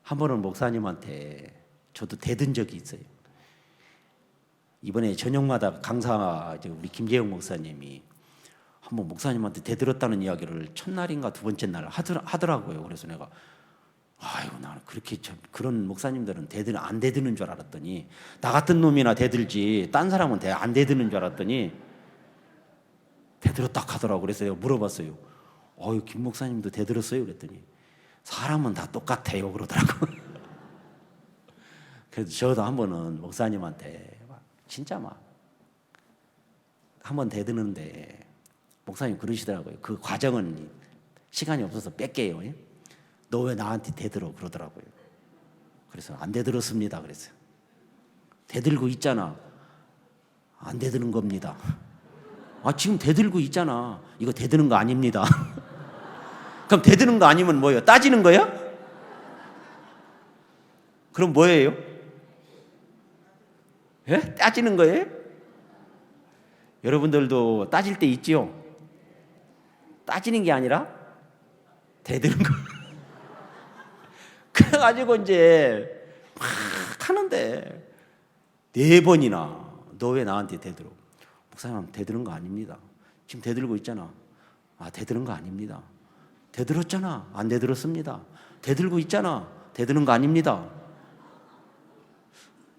한 번은 목사님한테 저도 대든 적이 있어요. 이번에 저녁마다 강사 우리 김재영 목사님이 한번 목사님한테 대들었다는 이야기를 첫날인가 두 번째 날 하더라고요. 그래서 내가, 나는 그렇게 그런 목사님들은 안 대드는 줄 알았더니, 나 같은 놈이나 대들지 딴 사람은 안 대드는 줄 알았더니 대들었다 하더라고. 그래서 내가 물어봤어요. 김 목사님도 대들었어요? 그랬더니 사람은 다 똑같아요 그러더라고. 그래서 저도 한 번은 목사님한테 진짜 한 번 대드는데, 목사님 그러시더라고요. 그 과정은 시간이 없어서 뺄게요. 너 왜 나한테 대들어? 그러더라고요. 그래서 안 대들었습니다. 그랬어요. 대들고 있잖아. 안 대드는 겁니다. 지금 대들고 있잖아. 이거 대드는 거 아닙니다. 그럼 대드는 거 아니면 뭐예요? 따지는 거예요? 그럼 뭐예요? 예? 따지는 거예요? 여러분들도 따질 때 있지요? 따지는 게 아니라 대드는 거. 그래가지고 이제 막 하는데 4번이나 너 왜 나한테 대들어? 목사님, 대드는 거 아닙니다. 지금 대들고 있잖아. 대드는 거 아닙니다. 대들었잖아. 안 대들었습니다. 대들고 있잖아. 대드는 거 아닙니다.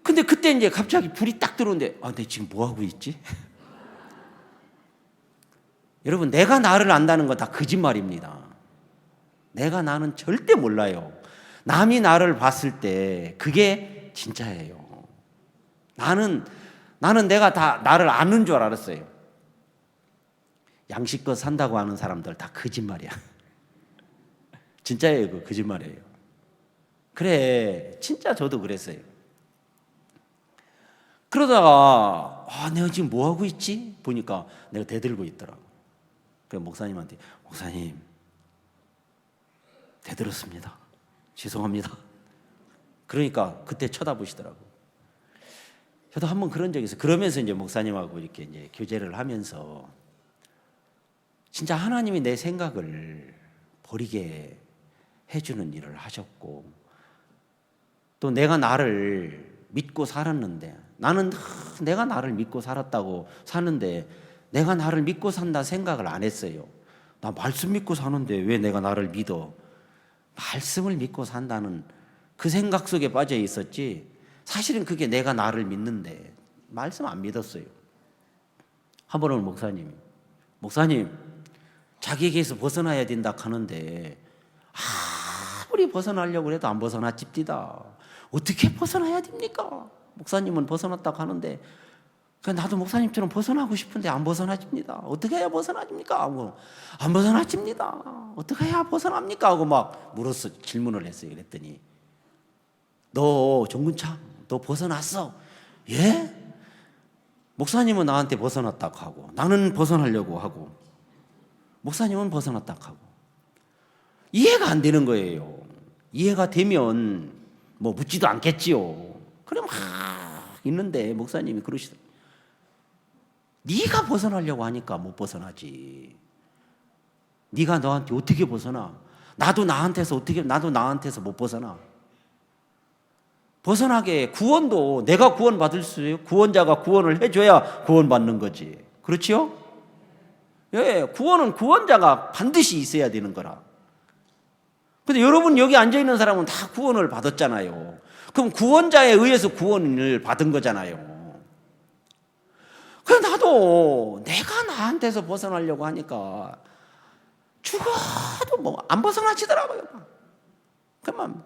근데 그때 이제 갑자기 불이 딱 들어오는데, 내가 지금 뭐 하고 있지? 여러분, 내가 나를 안다는 건 다 거짓말입니다. 내가 나는 절대 몰라요. 남이 나를 봤을 때 그게 진짜예요. 나는 내가 다 나를 아는 줄 알았어요. 양식껏 산다고 하는 사람들 다 거짓말이야. 진짜예요. 그 거짓말이에요. 그래, 진짜 저도 그랬어요. 그러다가 내가 지금 뭐 하고 있지? 보니까 내가 대들고 있더라고. 그래서 목사님한테, 목사님 대들었습니다. 죄송합니다. 그러니까 그때 쳐다보시더라고. 저도 한번 그런 적이 있어요. 그러면서 이제 목사님하고 이렇게 이제 교제를 하면서 진짜 하나님이 내 생각을 버리게 해주는 일을 하셨고, 또 내가 나를 믿고 살았는데, 나는 내가 나를 믿고 살았다고 사는데 내가 나를 믿고 산다 생각을 안 했어요. 나 말씀 믿고 사는데 왜 내가 나를 믿어? 말씀을 믿고 산다는 그 생각 속에 빠져 있었지, 사실은 그게 내가 나를 믿는데 말씀 안 믿었어요. 한 번은 목사님 자기에게서 벗어나야 된다 하는데 아무리 벗어나려고 해도 안 벗어나집니다. 어떻게 벗어나야 됩니까? 목사님은 벗어났다고 하는데 나도 목사님처럼 벗어나고 싶은데 안 벗어나집니다. 어떻게 해야 벗어나집니까? 하고 안 벗어나집니다. 어떻게 해야 벗어납니까? 하고 막 질문을 했어요. 그랬더니 너 정근창 너 벗어났어? 예? 목사님은 나한테 벗어났다고 하고 나는 벗어나려고 하고 목사님은 벗어났다고 하고 이해가 안 되는 거예요. 이해가 되면 뭐 묻지도 않겠지요. 그래 막 있는데 목사님이 그러시더라고요. 네가 벗어나려고 하니까 못 벗어나지. 네가 너한테 어떻게 벗어나? 나도 나한테서 못 벗어나. 벗어나게 구원도 내가 구원받을 수 있어요. 구원자가 구원을 해줘야 구원받는 거지. 그렇지요? 예, 구원은 구원자가 반드시 있어야 되는 거라. 근데 여러분 여기 앉아있는 사람은 다 구원을 받았잖아요. 그럼 구원자에 의해서 구원을 받은 거잖아요. 그래 나도 내가 나한테서 벗어나려고 하니까 죽어도 뭐 안 벗어나지더라고요. 그러면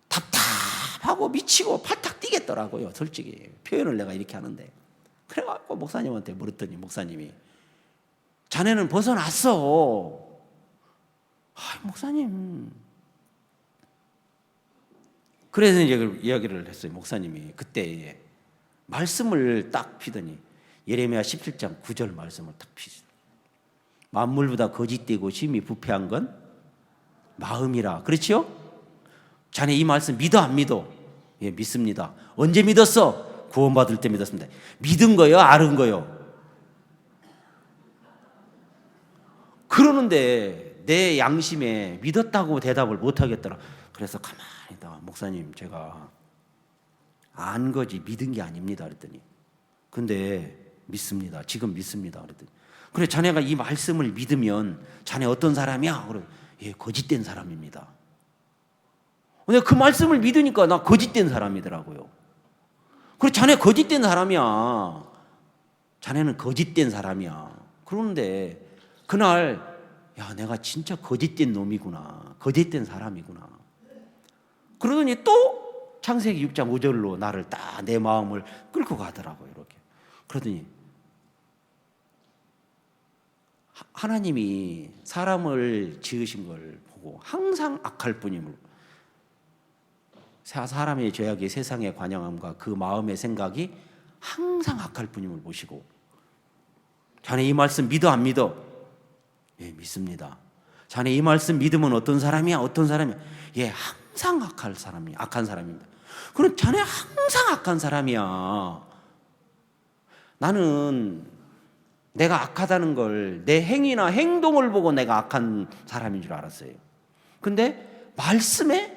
답답하고 미치고 팔딱 뛰겠더라고요. 솔직히 표현을 내가 이렇게 하는데, 그래갖고 목사님한테 물었더니 목사님이 자네는 벗어났어. 목사님. 그래서 이제 이야기를 했어요. 목사님이 그때 말씀을 딱 피더니 예레미야 17장 9절 말씀을 딱 피시더라고요. 만물보다 거짓되고 심히 부패한 건 마음이라. 그렇지요? 자네 이 말씀 믿어 안 믿어? 예, 믿습니다. 언제 믿었어? 구원받을 때 믿었습니다. 믿은 거요? 알은 거요? 그러는데 내 양심에 믿었다고 대답을 못 하겠더라. 그래서 가만히 있다가 목사님 제가 안 거지 믿은 게 아닙니다 그랬더니 근데 믿습니다. 지금 믿습니다 그랬더니 그래 자네가 이 말씀을 믿으면 자네 어떤 사람이야? 그래 예, 거짓된 사람입니다. 근데 그 말씀을 믿으니까 나 거짓된 사람이더라고요. 그래 자네 거짓된 사람이야. 자네는 거짓된 사람이야. 그런데 그날 야 내가 진짜 거짓된 놈이구나. 거짓된 사람이구나. 그러더니 또 창세기 6장 5절로 나를 딱 내 마음을 끌고 가더라고요. 이렇게. 그러더니 하나님이 사람을 지으신 걸 보고 항상 악할 뿐임을, 사람의 죄악이 세상의 관영함과 그 마음의 생각이 항상 악할 뿐임을 보시고 자네 이 말씀 믿어 안 믿어? 예, 믿습니다. 자네 이 말씀 믿으면 어떤 사람이야? 어떤 사람이야? 예, 항상 악한 사람입니다. 그럼 자네 항상 악한 사람이야. 나는 내가 악하다는 걸 내 행위나 행동을 보고 내가 악한 사람인 줄 알았어요. 근데 말씀에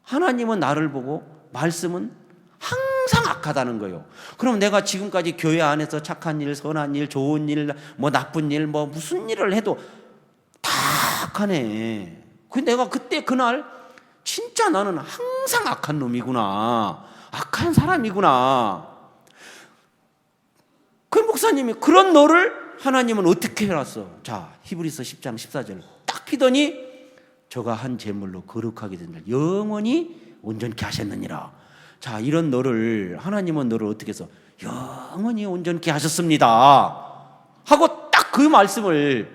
하나님은 나를 보고 말씀은 항상 악하다는 거예요. 그럼 내가 지금까지 교회 안에서 착한 일, 선한 일, 좋은 일, 뭐 나쁜 일, 뭐 무슨 일을 해도 다 악하네. 내가 그날 진짜 나는 항상 악한 놈이구나. 악한 사람이구나. 그 목사님이 그런 너를 하나님은 어떻게 해놨어? 자, 히브리서 10장 14절 딱 피더니 저가 한 제물로 거룩하게 된 날 영원히 온전케 하셨느니라. 자, 이런 너를 하나님은 너를 어떻게 해서 영원히 온전케 하셨습니다 하고 딱 그 말씀을,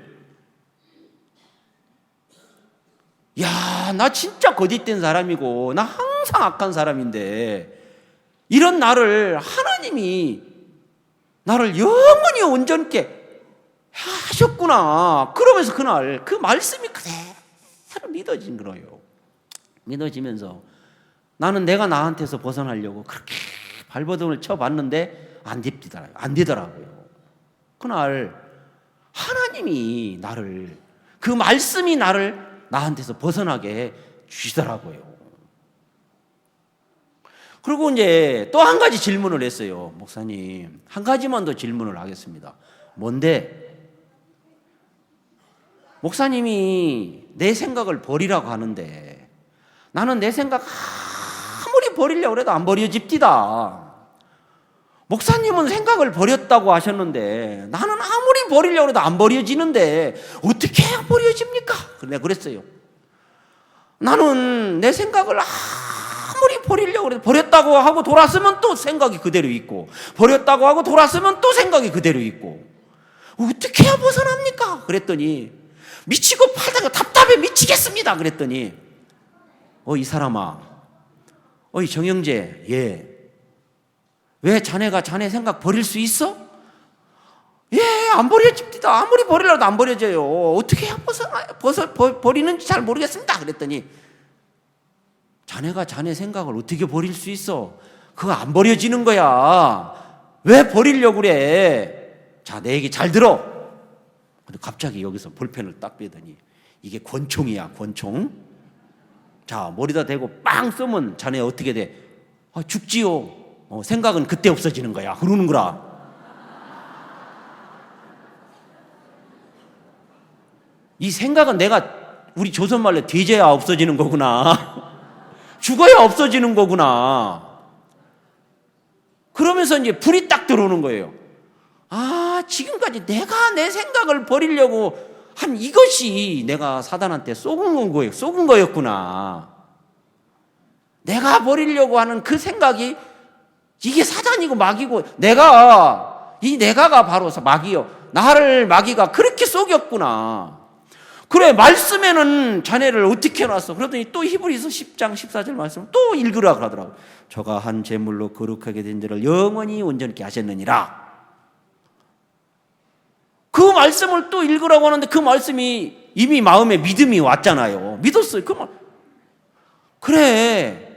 야, 나 진짜 거짓된 사람이고 나 항상 악한 사람인데 이런 나를 하나님이 나를 영원히 온전케 하셨구나. 그러면서 그날 그 말씀이 그대로 믿어진 거예요. 믿어지면서 나는 내가 나한테서 벗어나려고 그렇게 발버둥을 쳐봤는데 안 되더라고요. 그날 하나님이 나를, 그 말씀이 나를 나한테서 벗어나게 주시더라고요. 그리고 이제 또 한 가지 질문을 했어요. 목사님, 한 가지만 더 질문을 하겠습니다. 뭔데? 목사님이 내 생각을 버리라고 하는데 나는 내 생각 아무리 버리려고 해도 안 버려집디다. 목사님은 생각을 버렸다고 하셨는데 나는 아무리 버리려고 해도 안 버려지는데 어떻게 해야 버려집니까? 내가 그랬어요. 나는 내 생각을 아무리 버리려고 해도 버렸다고 하고 돌아서면 또 생각이 그대로 있고 버렸다고 하고 돌아서면 또 생각이 그대로 있고 어떻게 해야 벗어납니까? 그랬더니 미치고 팔다가 답답해 미치겠습니다. 그랬더니 이 사람아, 이 정영재, 예, 왜 자네가 자네 생각 버릴 수 있어? 예, 안 버려집니다. 아무리 버리려도 안 버려져요. 어떻게 해야 버리는지 잘 모르겠습니다. 그랬더니 자네가 자네 생각을 어떻게 버릴 수 있어? 그거 안 버려지는 거야. 왜 버리려고 그래? 자, 내 얘기 잘 들어. 근데 갑자기 여기서 볼펜을 딱 빼더니 이게 권총이야, 권총. 자, 머리다 대고 빵 쏘면 자네 어떻게 돼? 죽지요. 생각은 그때 없어지는 거야. 그러는 거라. 이 생각은 내가 우리 조선말로 돼져야 없어지는 거구나. 죽어야 없어지는 거구나. 그러면서 이제 불이 딱 들어오는 거예요. 아, 지금까지 내가 내 생각을 버리려고 한 이것이 내가 사단한테 속은 거였구나. 내가 버리려고 하는 그 생각이 이게 사단이고 마귀고 내가가 바로 마귀요. 나를 마귀가 그렇게 속였구나. 그래, 말씀에는 자네를 어떻게 해놨어? 그러더니 또 히브리서 10장 14절 말씀 또 읽으라 그러더라고요. 저가 한 제물로 거룩하게 된 자를 영원히 온전케 하셨느니라. 그 말씀을 또 읽으라고 하는데 그 말씀이 이미 마음에 믿음이 왔잖아요. 믿었어요. 그래,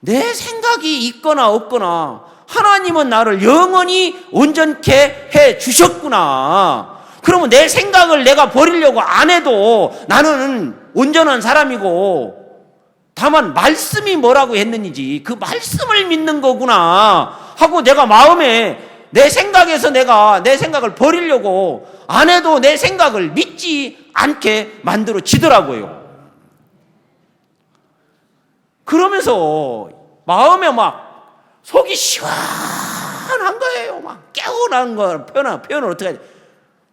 내 생각이 있거나 없거나 하나님은 나를 영원히 온전케 해 주셨구나. 그러면 내 생각을 내가 버리려고 안 해도 나는 온전한 사람이고 다만 말씀이 뭐라고 했는지 그 말씀을 믿는 거구나 하고 내가 마음에 내 생각에서 내가 내 생각을 버리려고 안 해도 내 생각을 믿지 않게 만들어지더라고요. 그러면서 마음에 막 속이 시원한 거예요. 막 깨어난 거 표현을 어떻게 하지?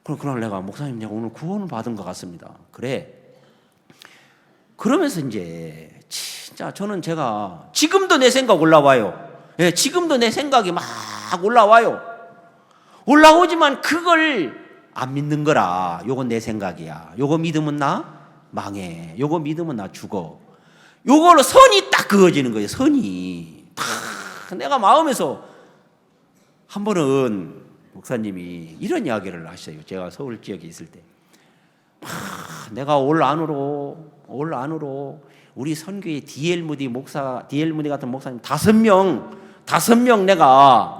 그날 내가 목사님 내가 오늘 구원을 받은 것 같습니다. 그래. 그러면서 이제 진짜 저는 제가 지금도 내 생각 올라와요. 예, 지금도 내 생각이 막 올라와요. 올라오지만 그걸 안 믿는 거라. 요건 내 생각이야. 요거 믿으면 나 망해. 요거 믿으면 나 죽어. 요걸로 선이 딱 그어지는 거예요. 선이 다 내가 마음에서 한 번은 목사님이 이런 이야기를 하셔요. 제가 서울 지역에 있을 때 내가 올 안으로 우리 선교의 D.L. 무디 같은 목사님 5명 내가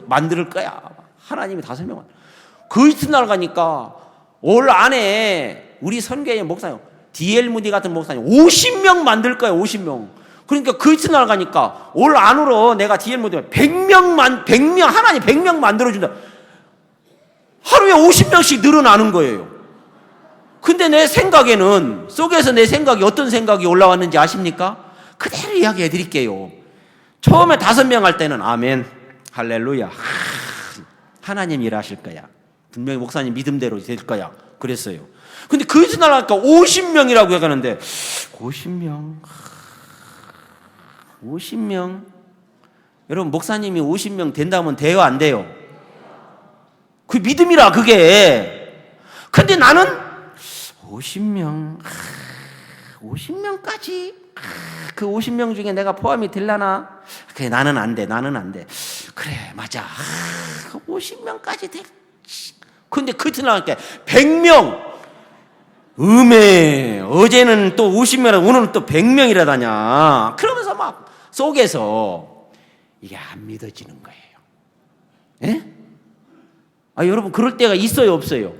만들 거야. 하나님이 5명. 그 이튿날 가니까 올 안에 우리 선교의 목사님 D.L. 무디 같은 목사님 50명 만들 거야. 50명. 그러니까 그 이튿날 가니까 올 안으로 내가 D.L. 무디 100명 하나님 100명 만들어준다. 하루에 50명씩 늘어나는 거예요. 근데 내 생각에는 속에서 내 생각이 어떤 생각이 올라왔는지 아십니까? 그대로 이야기해 드릴게요. 처음에 5명 할 때는 아멘 할렐루야 하나님 일하실 거야. 분명히 목사님 믿음대로 될 거야. 그랬어요. 근데 그 이튿날 하니까 50명이라고 해가는데 50명? 50명? 여러분 목사님이 50명 된다면 돼요 안 돼요? 그 믿음이라 그게. 근데 나는 50명까지 그 50명 중에 내가 포함이 되려나? 그래 나는 안 돼. 그래 맞아. 50명까지 돼. 근데 그 이튿날 하니까 100명. 어제는 또 50명, 오늘은 또 100명이라다냐. 그러면서 막 속에서 이게 안 믿어지는 거예요. 예? 여러분 그럴 때가 있어요 없어요?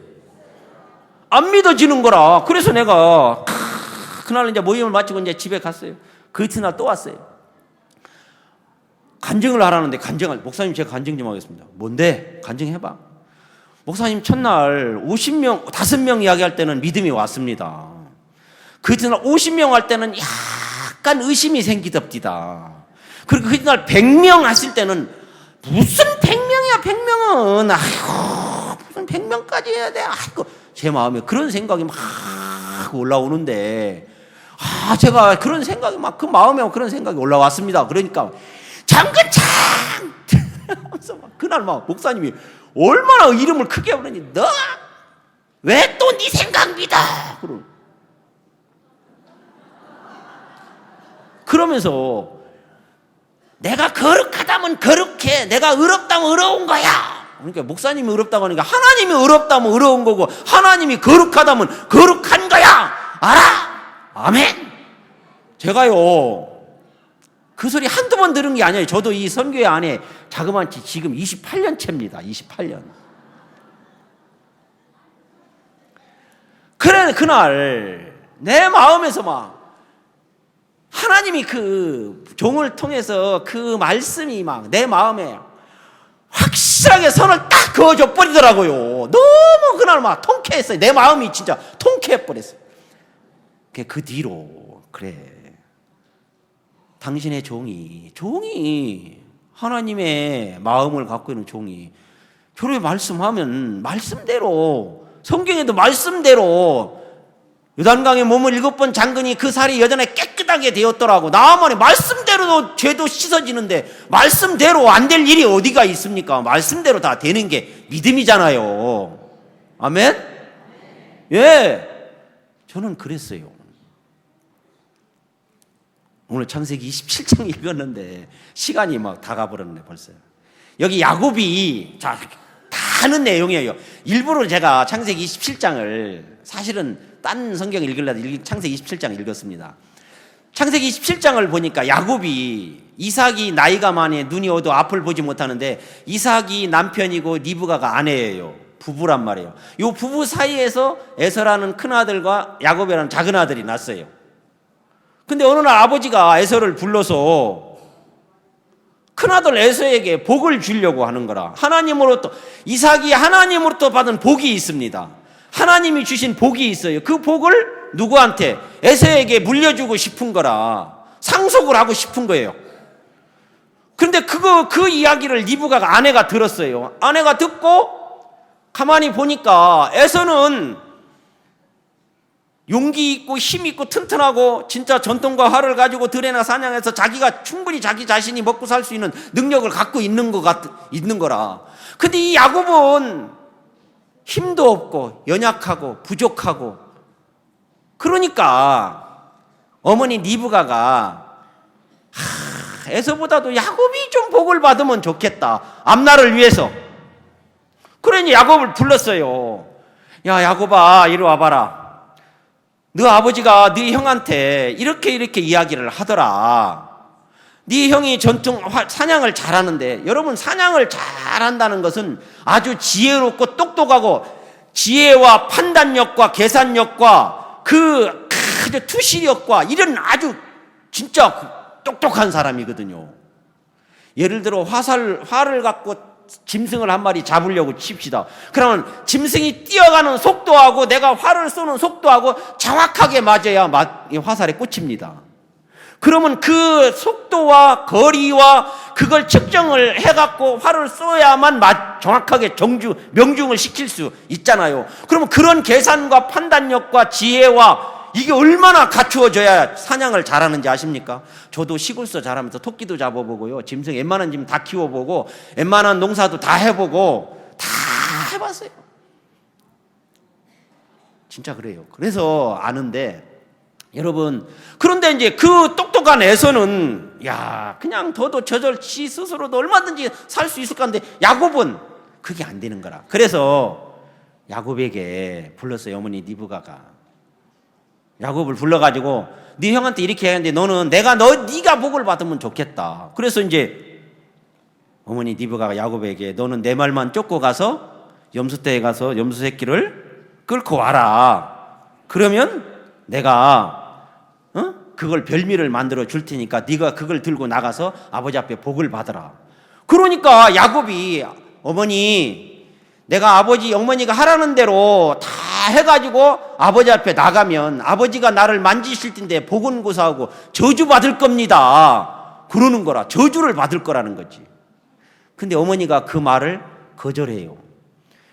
안 믿어지는 거라. 그래서 내가 그날 이제 모임을 마치고 이제 집에 갔어요. 그 이튿날 또 왔어요. 간증을 하라는데 목사님 제가 간증 좀 하겠습니다. 뭔데? 간증해봐. 목사님 첫날 50명, 5명 이야기할 때는 믿음이 왔습니다. 그 이튿날 50명 할 때는 약간 의심이 생기답디다. 그리고 그 이튿날 100명 했을 때는 무슨 100명이야 100명은 무슨 100명까지 해야 돼. 제 마음에 그런 생각이 막 올라오는데 제가 그런 생각이 막 그 마음에 그런 생각이 올라왔습니다. 그러니까 장근창 하면서 그날 막 목사님이 얼마나 이름을 크게 부르니 너 왜 또 네 생각 믿어? 그러면서 내가 거룩하다면 거룩해. 내가 의롭다면 의로운 거야. 그러니까 목사님이 의롭다고 하니까 하나님이 의롭다면 의로운 거고 하나님이 거룩하다면 거룩한 거야. 알아? 아멘. 제가요 그 소리 한두 번 들은 게 아니에요. 저도 이 선교회 안에 자그마치 지금 28년 차입니다. 28년. 그래 그날 내 마음에서 막 하나님이 그 종을 통해서 그 말씀이 막 내 마음에 확실하게 선을 딱 그어줘 버리더라고요. 너무 그날 막 통쾌했어요. 내 마음이 진짜 통쾌해 버렸어요. 그 뒤로 그래 당신의 종이 하나님의 마음을 갖고 있는 종이 교회 말씀하면 말씀대로 성경에도 말씀대로 요단강에 몸을 7번 잠그니 그 살이 여전히 깨끗하게 되었더라고. 나만의 말씀대로도 죄도 씻어지는데 말씀대로 안 될 일이 어디가 있습니까? 말씀대로 다 되는 게 믿음이잖아요. 아멘? 예, 저는 그랬어요. 오늘 창세기 27장 읽었는데 시간이 막 다 가버렸네 벌써. 여기 야곱이 다 아는 내용이에요. 일부러 제가 창세기 27장을 사실은 딴 성경 읽으려고 창세기 27장 읽었습니다. 창세기 27장을 보니까 야곱이 이삭이 나이가 많이 눈이 어두워 앞을 보지 못하는데 이삭이 남편이고 리브가가 아내예요. 부부란 말이에요. 이 부부 사이에서 에서라는 큰아들과 야곱이라는 작은아들이 났어요. 근데 어느 날 아버지가 에서를 불러서 큰아들 에서에게 복을 주려고 하는 거라. 하나님으로부터 이삭이 하나님으로부터 받은 복이 있습니다. 하나님이 주신 복이 있어요. 그 복을 누구한테? 에서에게 물려주고 싶은 거라. 상속을 하고 싶은 거예요. 그런데 그 이야기를 리브가가 아내가 들었어요. 아내가 듣고 가만히 보니까 에서는 용기 있고 힘 있고 튼튼하고 진짜 전통과 활을 가지고 들에나 사냥해서 자기가 충분히 자기 자신이 먹고 살 수 있는 능력을 갖고 있는 거라. 근데 이 야곱은 힘도 없고 연약하고 부족하고 그러니까 어머니 리브가가 에서보다도 야곱이 좀 복을 받으면 좋겠다. 앞날을 위해서. 그러니 야곱을 불렀어요. 야 야곱아 이리 와봐라. 너 아버지가 네 형한테 이렇게 이야기를 하더라. 네 형이 전통 사냥을 잘하는데 여러분 사냥을 잘한다는 것은 아주 지혜롭고 똑똑하고 지혜와 판단력과 계산력과 그 아주 투시력과 이런 아주 진짜 똑똑한 사람이거든요. 예를 들어 활을 갖고 짐승을 한 마리 잡으려고 칩시다. 그러면 짐승이 뛰어가는 속도하고 내가 활을 쏘는 속도하고 정확하게 맞아야 화살에 꽂힙니다. 그러면 그 속도와 거리와 그걸 측정을 해갖고 활을 쏘야만 정확하게 명중을 시킬 수 있잖아요. 그러면 그런 계산과 판단력과 지혜와 이게 얼마나 갖추어져야 사냥을 잘하는지 아십니까? 저도 시골서 잘하면서 토끼도 잡아보고요, 짐승 웬만한 짐 다 키워보고 웬만한 농사도 다 해보고 다 해봤어요. 진짜 그래요. 그래서 아는데, 여러분, 그런데 이제 그 똑똑한 에서는 그냥 더도 저절 지 스스로도 얼마든지 살 수 있을 건데 야곱은 그게 안 되는 거라. 그래서 야곱에게 불렀어요. 어머니 리브가가 야곱을 불러가지고 네 형한테 이렇게 했는데 너는 네가 복을 받으면 좋겠다. 그래서 이제 어머니 리브가가 야곱에게 너는 내 말만 쫓고 가서 염소떼에 가서 염소 새끼를 끌고 와라. 그러면 내가 그걸 별미를 만들어 줄 테니까 네가 그걸 들고 나가서 아버지 앞에 복을 받으라. 그러니까 야곱이 어머니, 내가 어머니가 하라는 대로 다 해가지고 아버지 앞에 나가면 아버지가 나를 만지실 텐데 복은 고사하고 저주 받을 겁니다. 그러는 거라. 저주를 받을 거라는 거지. 근데 어머니가 그 말을 거절해요.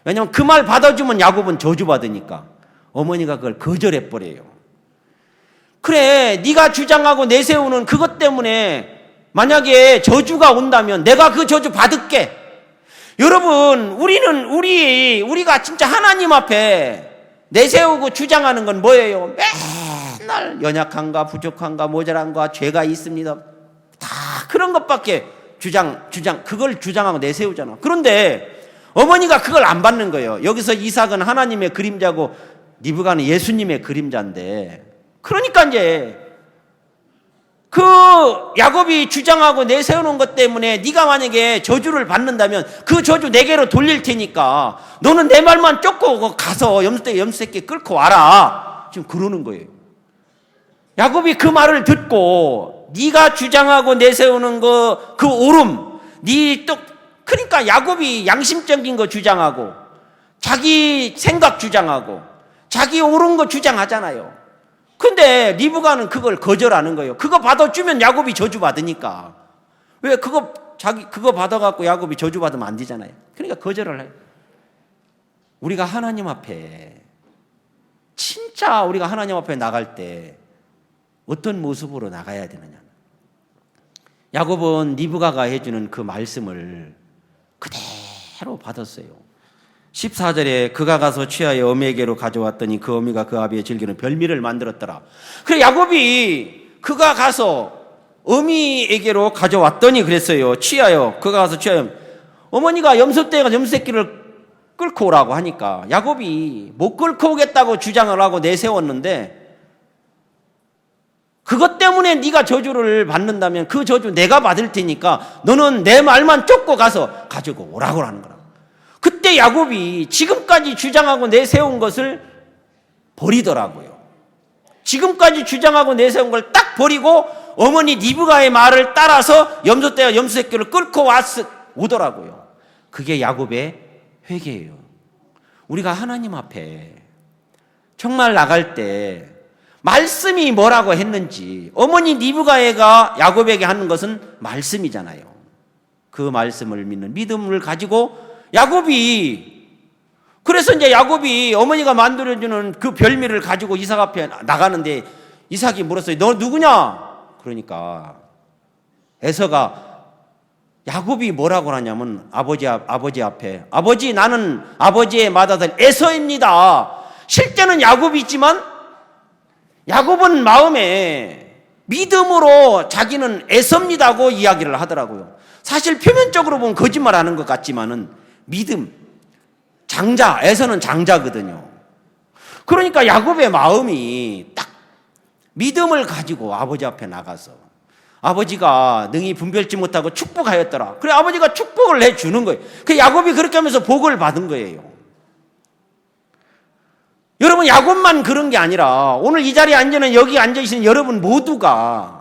왜냐면 그 말 받아주면 야곱은 저주 받으니까 어머니가 그걸 거절해 버려요. 그래, 네가 주장하고 내세우는 그것 때문에 만약에 저주가 온다면 내가 그 저주 받을게. 여러분, 우리가 진짜 하나님 앞에 내세우고 주장하는 건 뭐예요? 맨날 연약한가 부족한가 모자란가 죄가 있습니다. 다 그런 것밖에 그걸 주장하고 내세우잖아. 그런데 어머니가 그걸 안 받는 거예요. 여기서 이삭은 하나님의 그림자고 리브가는 예수님의 그림자인데, 그러니까 이제 그 야곱이 주장하고 내세우는 것 때문에 네가 만약에 저주를 받는다면 그 저주 내게로 돌릴 테니까 너는 내 말만 쫓고 가서 염소새끼 끌고 와라. 지금 그러는 거예요. 야곱이 그 말을 듣고 네가 주장하고 내세우는 그 옳음, 그러니까 야곱이 양심적인 거 주장하고 자기 생각 주장하고 자기 옳은 거 주장하잖아요. 근데 리브가는 그걸 거절하는 거예요. 그거 받아주면 야곱이 저주받으니까. 왜 그거 받아갖고 야곱이 저주받으면 안 되잖아요. 그러니까 거절을 해요. 우리가 하나님 앞에 나갈 때 어떤 모습으로 나가야 되느냐. 야곱은 리브가가 해주는 그 말씀을 그대로 받았어요. 14절에 그가 가서 취하여 어미에게로 가져왔더니 그 어미가 그 아비의 즐기는 별미를 만들었더라. 그래, 야곱이 그가 가서 어미에게로 가져왔더니 그랬어요. 그가 가서 취하여 어머니가 염소떼가 염소새끼를 끌고 오라고 하니까 야곱이 못 끌고 오겠다고 주장을 하고 내세웠는데, 그것 때문에 네가 저주를 받는다면 그 저주 내가 받을 테니까 너는 내 말만 쫓고 가서 가지고 오라고 하는 거라. 그때 야곱이 지금까지 주장하고 내세운 것을 버리더라고요. 지금까지 주장하고 내세운 걸 딱 버리고 어머니 리브가의 말을 따라서 염소떼와 염소새끼를 끌고 오더라고요. 그게 야곱의 회개예요. 우리가 하나님 앞에 정말 나갈 때 말씀이 뭐라고 했는지, 어머니 리브가가 야곱에게 하는 것은 말씀이잖아요. 그 말씀을 믿는 믿음을 가지고 그래서 이제 야곱이 어머니가 만들어주는 그 별미를 가지고 이삭 앞에 나가는데 이삭이 물었어요. 너 누구냐? 그러니까 에서가 야곱이 뭐라고 하냐면 아버지 앞에 아버지, 나는 아버지의 맏아들 에서입니다. 실제는 야곱이지만 야곱은 마음에 믿음으로 자기는 에서입니다고 이야기를 하더라고요. 사실 표면적으로 보면 거짓말하는 것 같지만은 믿음, 에서는 장자거든요. 그러니까 야곱의 마음이 딱 믿음을 가지고 아버지 앞에 나가서 아버지가 능히 분별치 못하고 축복하였더라. 그래, 아버지가 축복을 해주는 거예요. 그 야곱이 그렇게 하면서 복을 받은 거예요. 여러분, 야곱만 그런 게 아니라 오늘 이 자리에 앉아있는 여기 앉아있는 여러분 모두가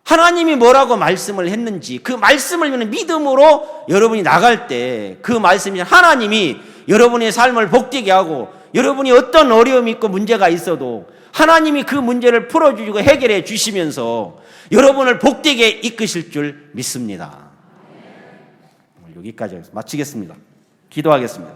하나님이 뭐라고 말씀을 했는지 그 말씀을 믿음으로 여러분이 나갈 때 그 말씀이 하나님이 여러분의 삶을 복되게 하고 여러분이 어떤 어려움이 있고 문제가 있어도 하나님이 그 문제를 풀어주시고 해결해 주시면서 여러분을 복되게 이끄실 줄 믿습니다. 여기까지 마치겠습니다. 기도하겠습니다.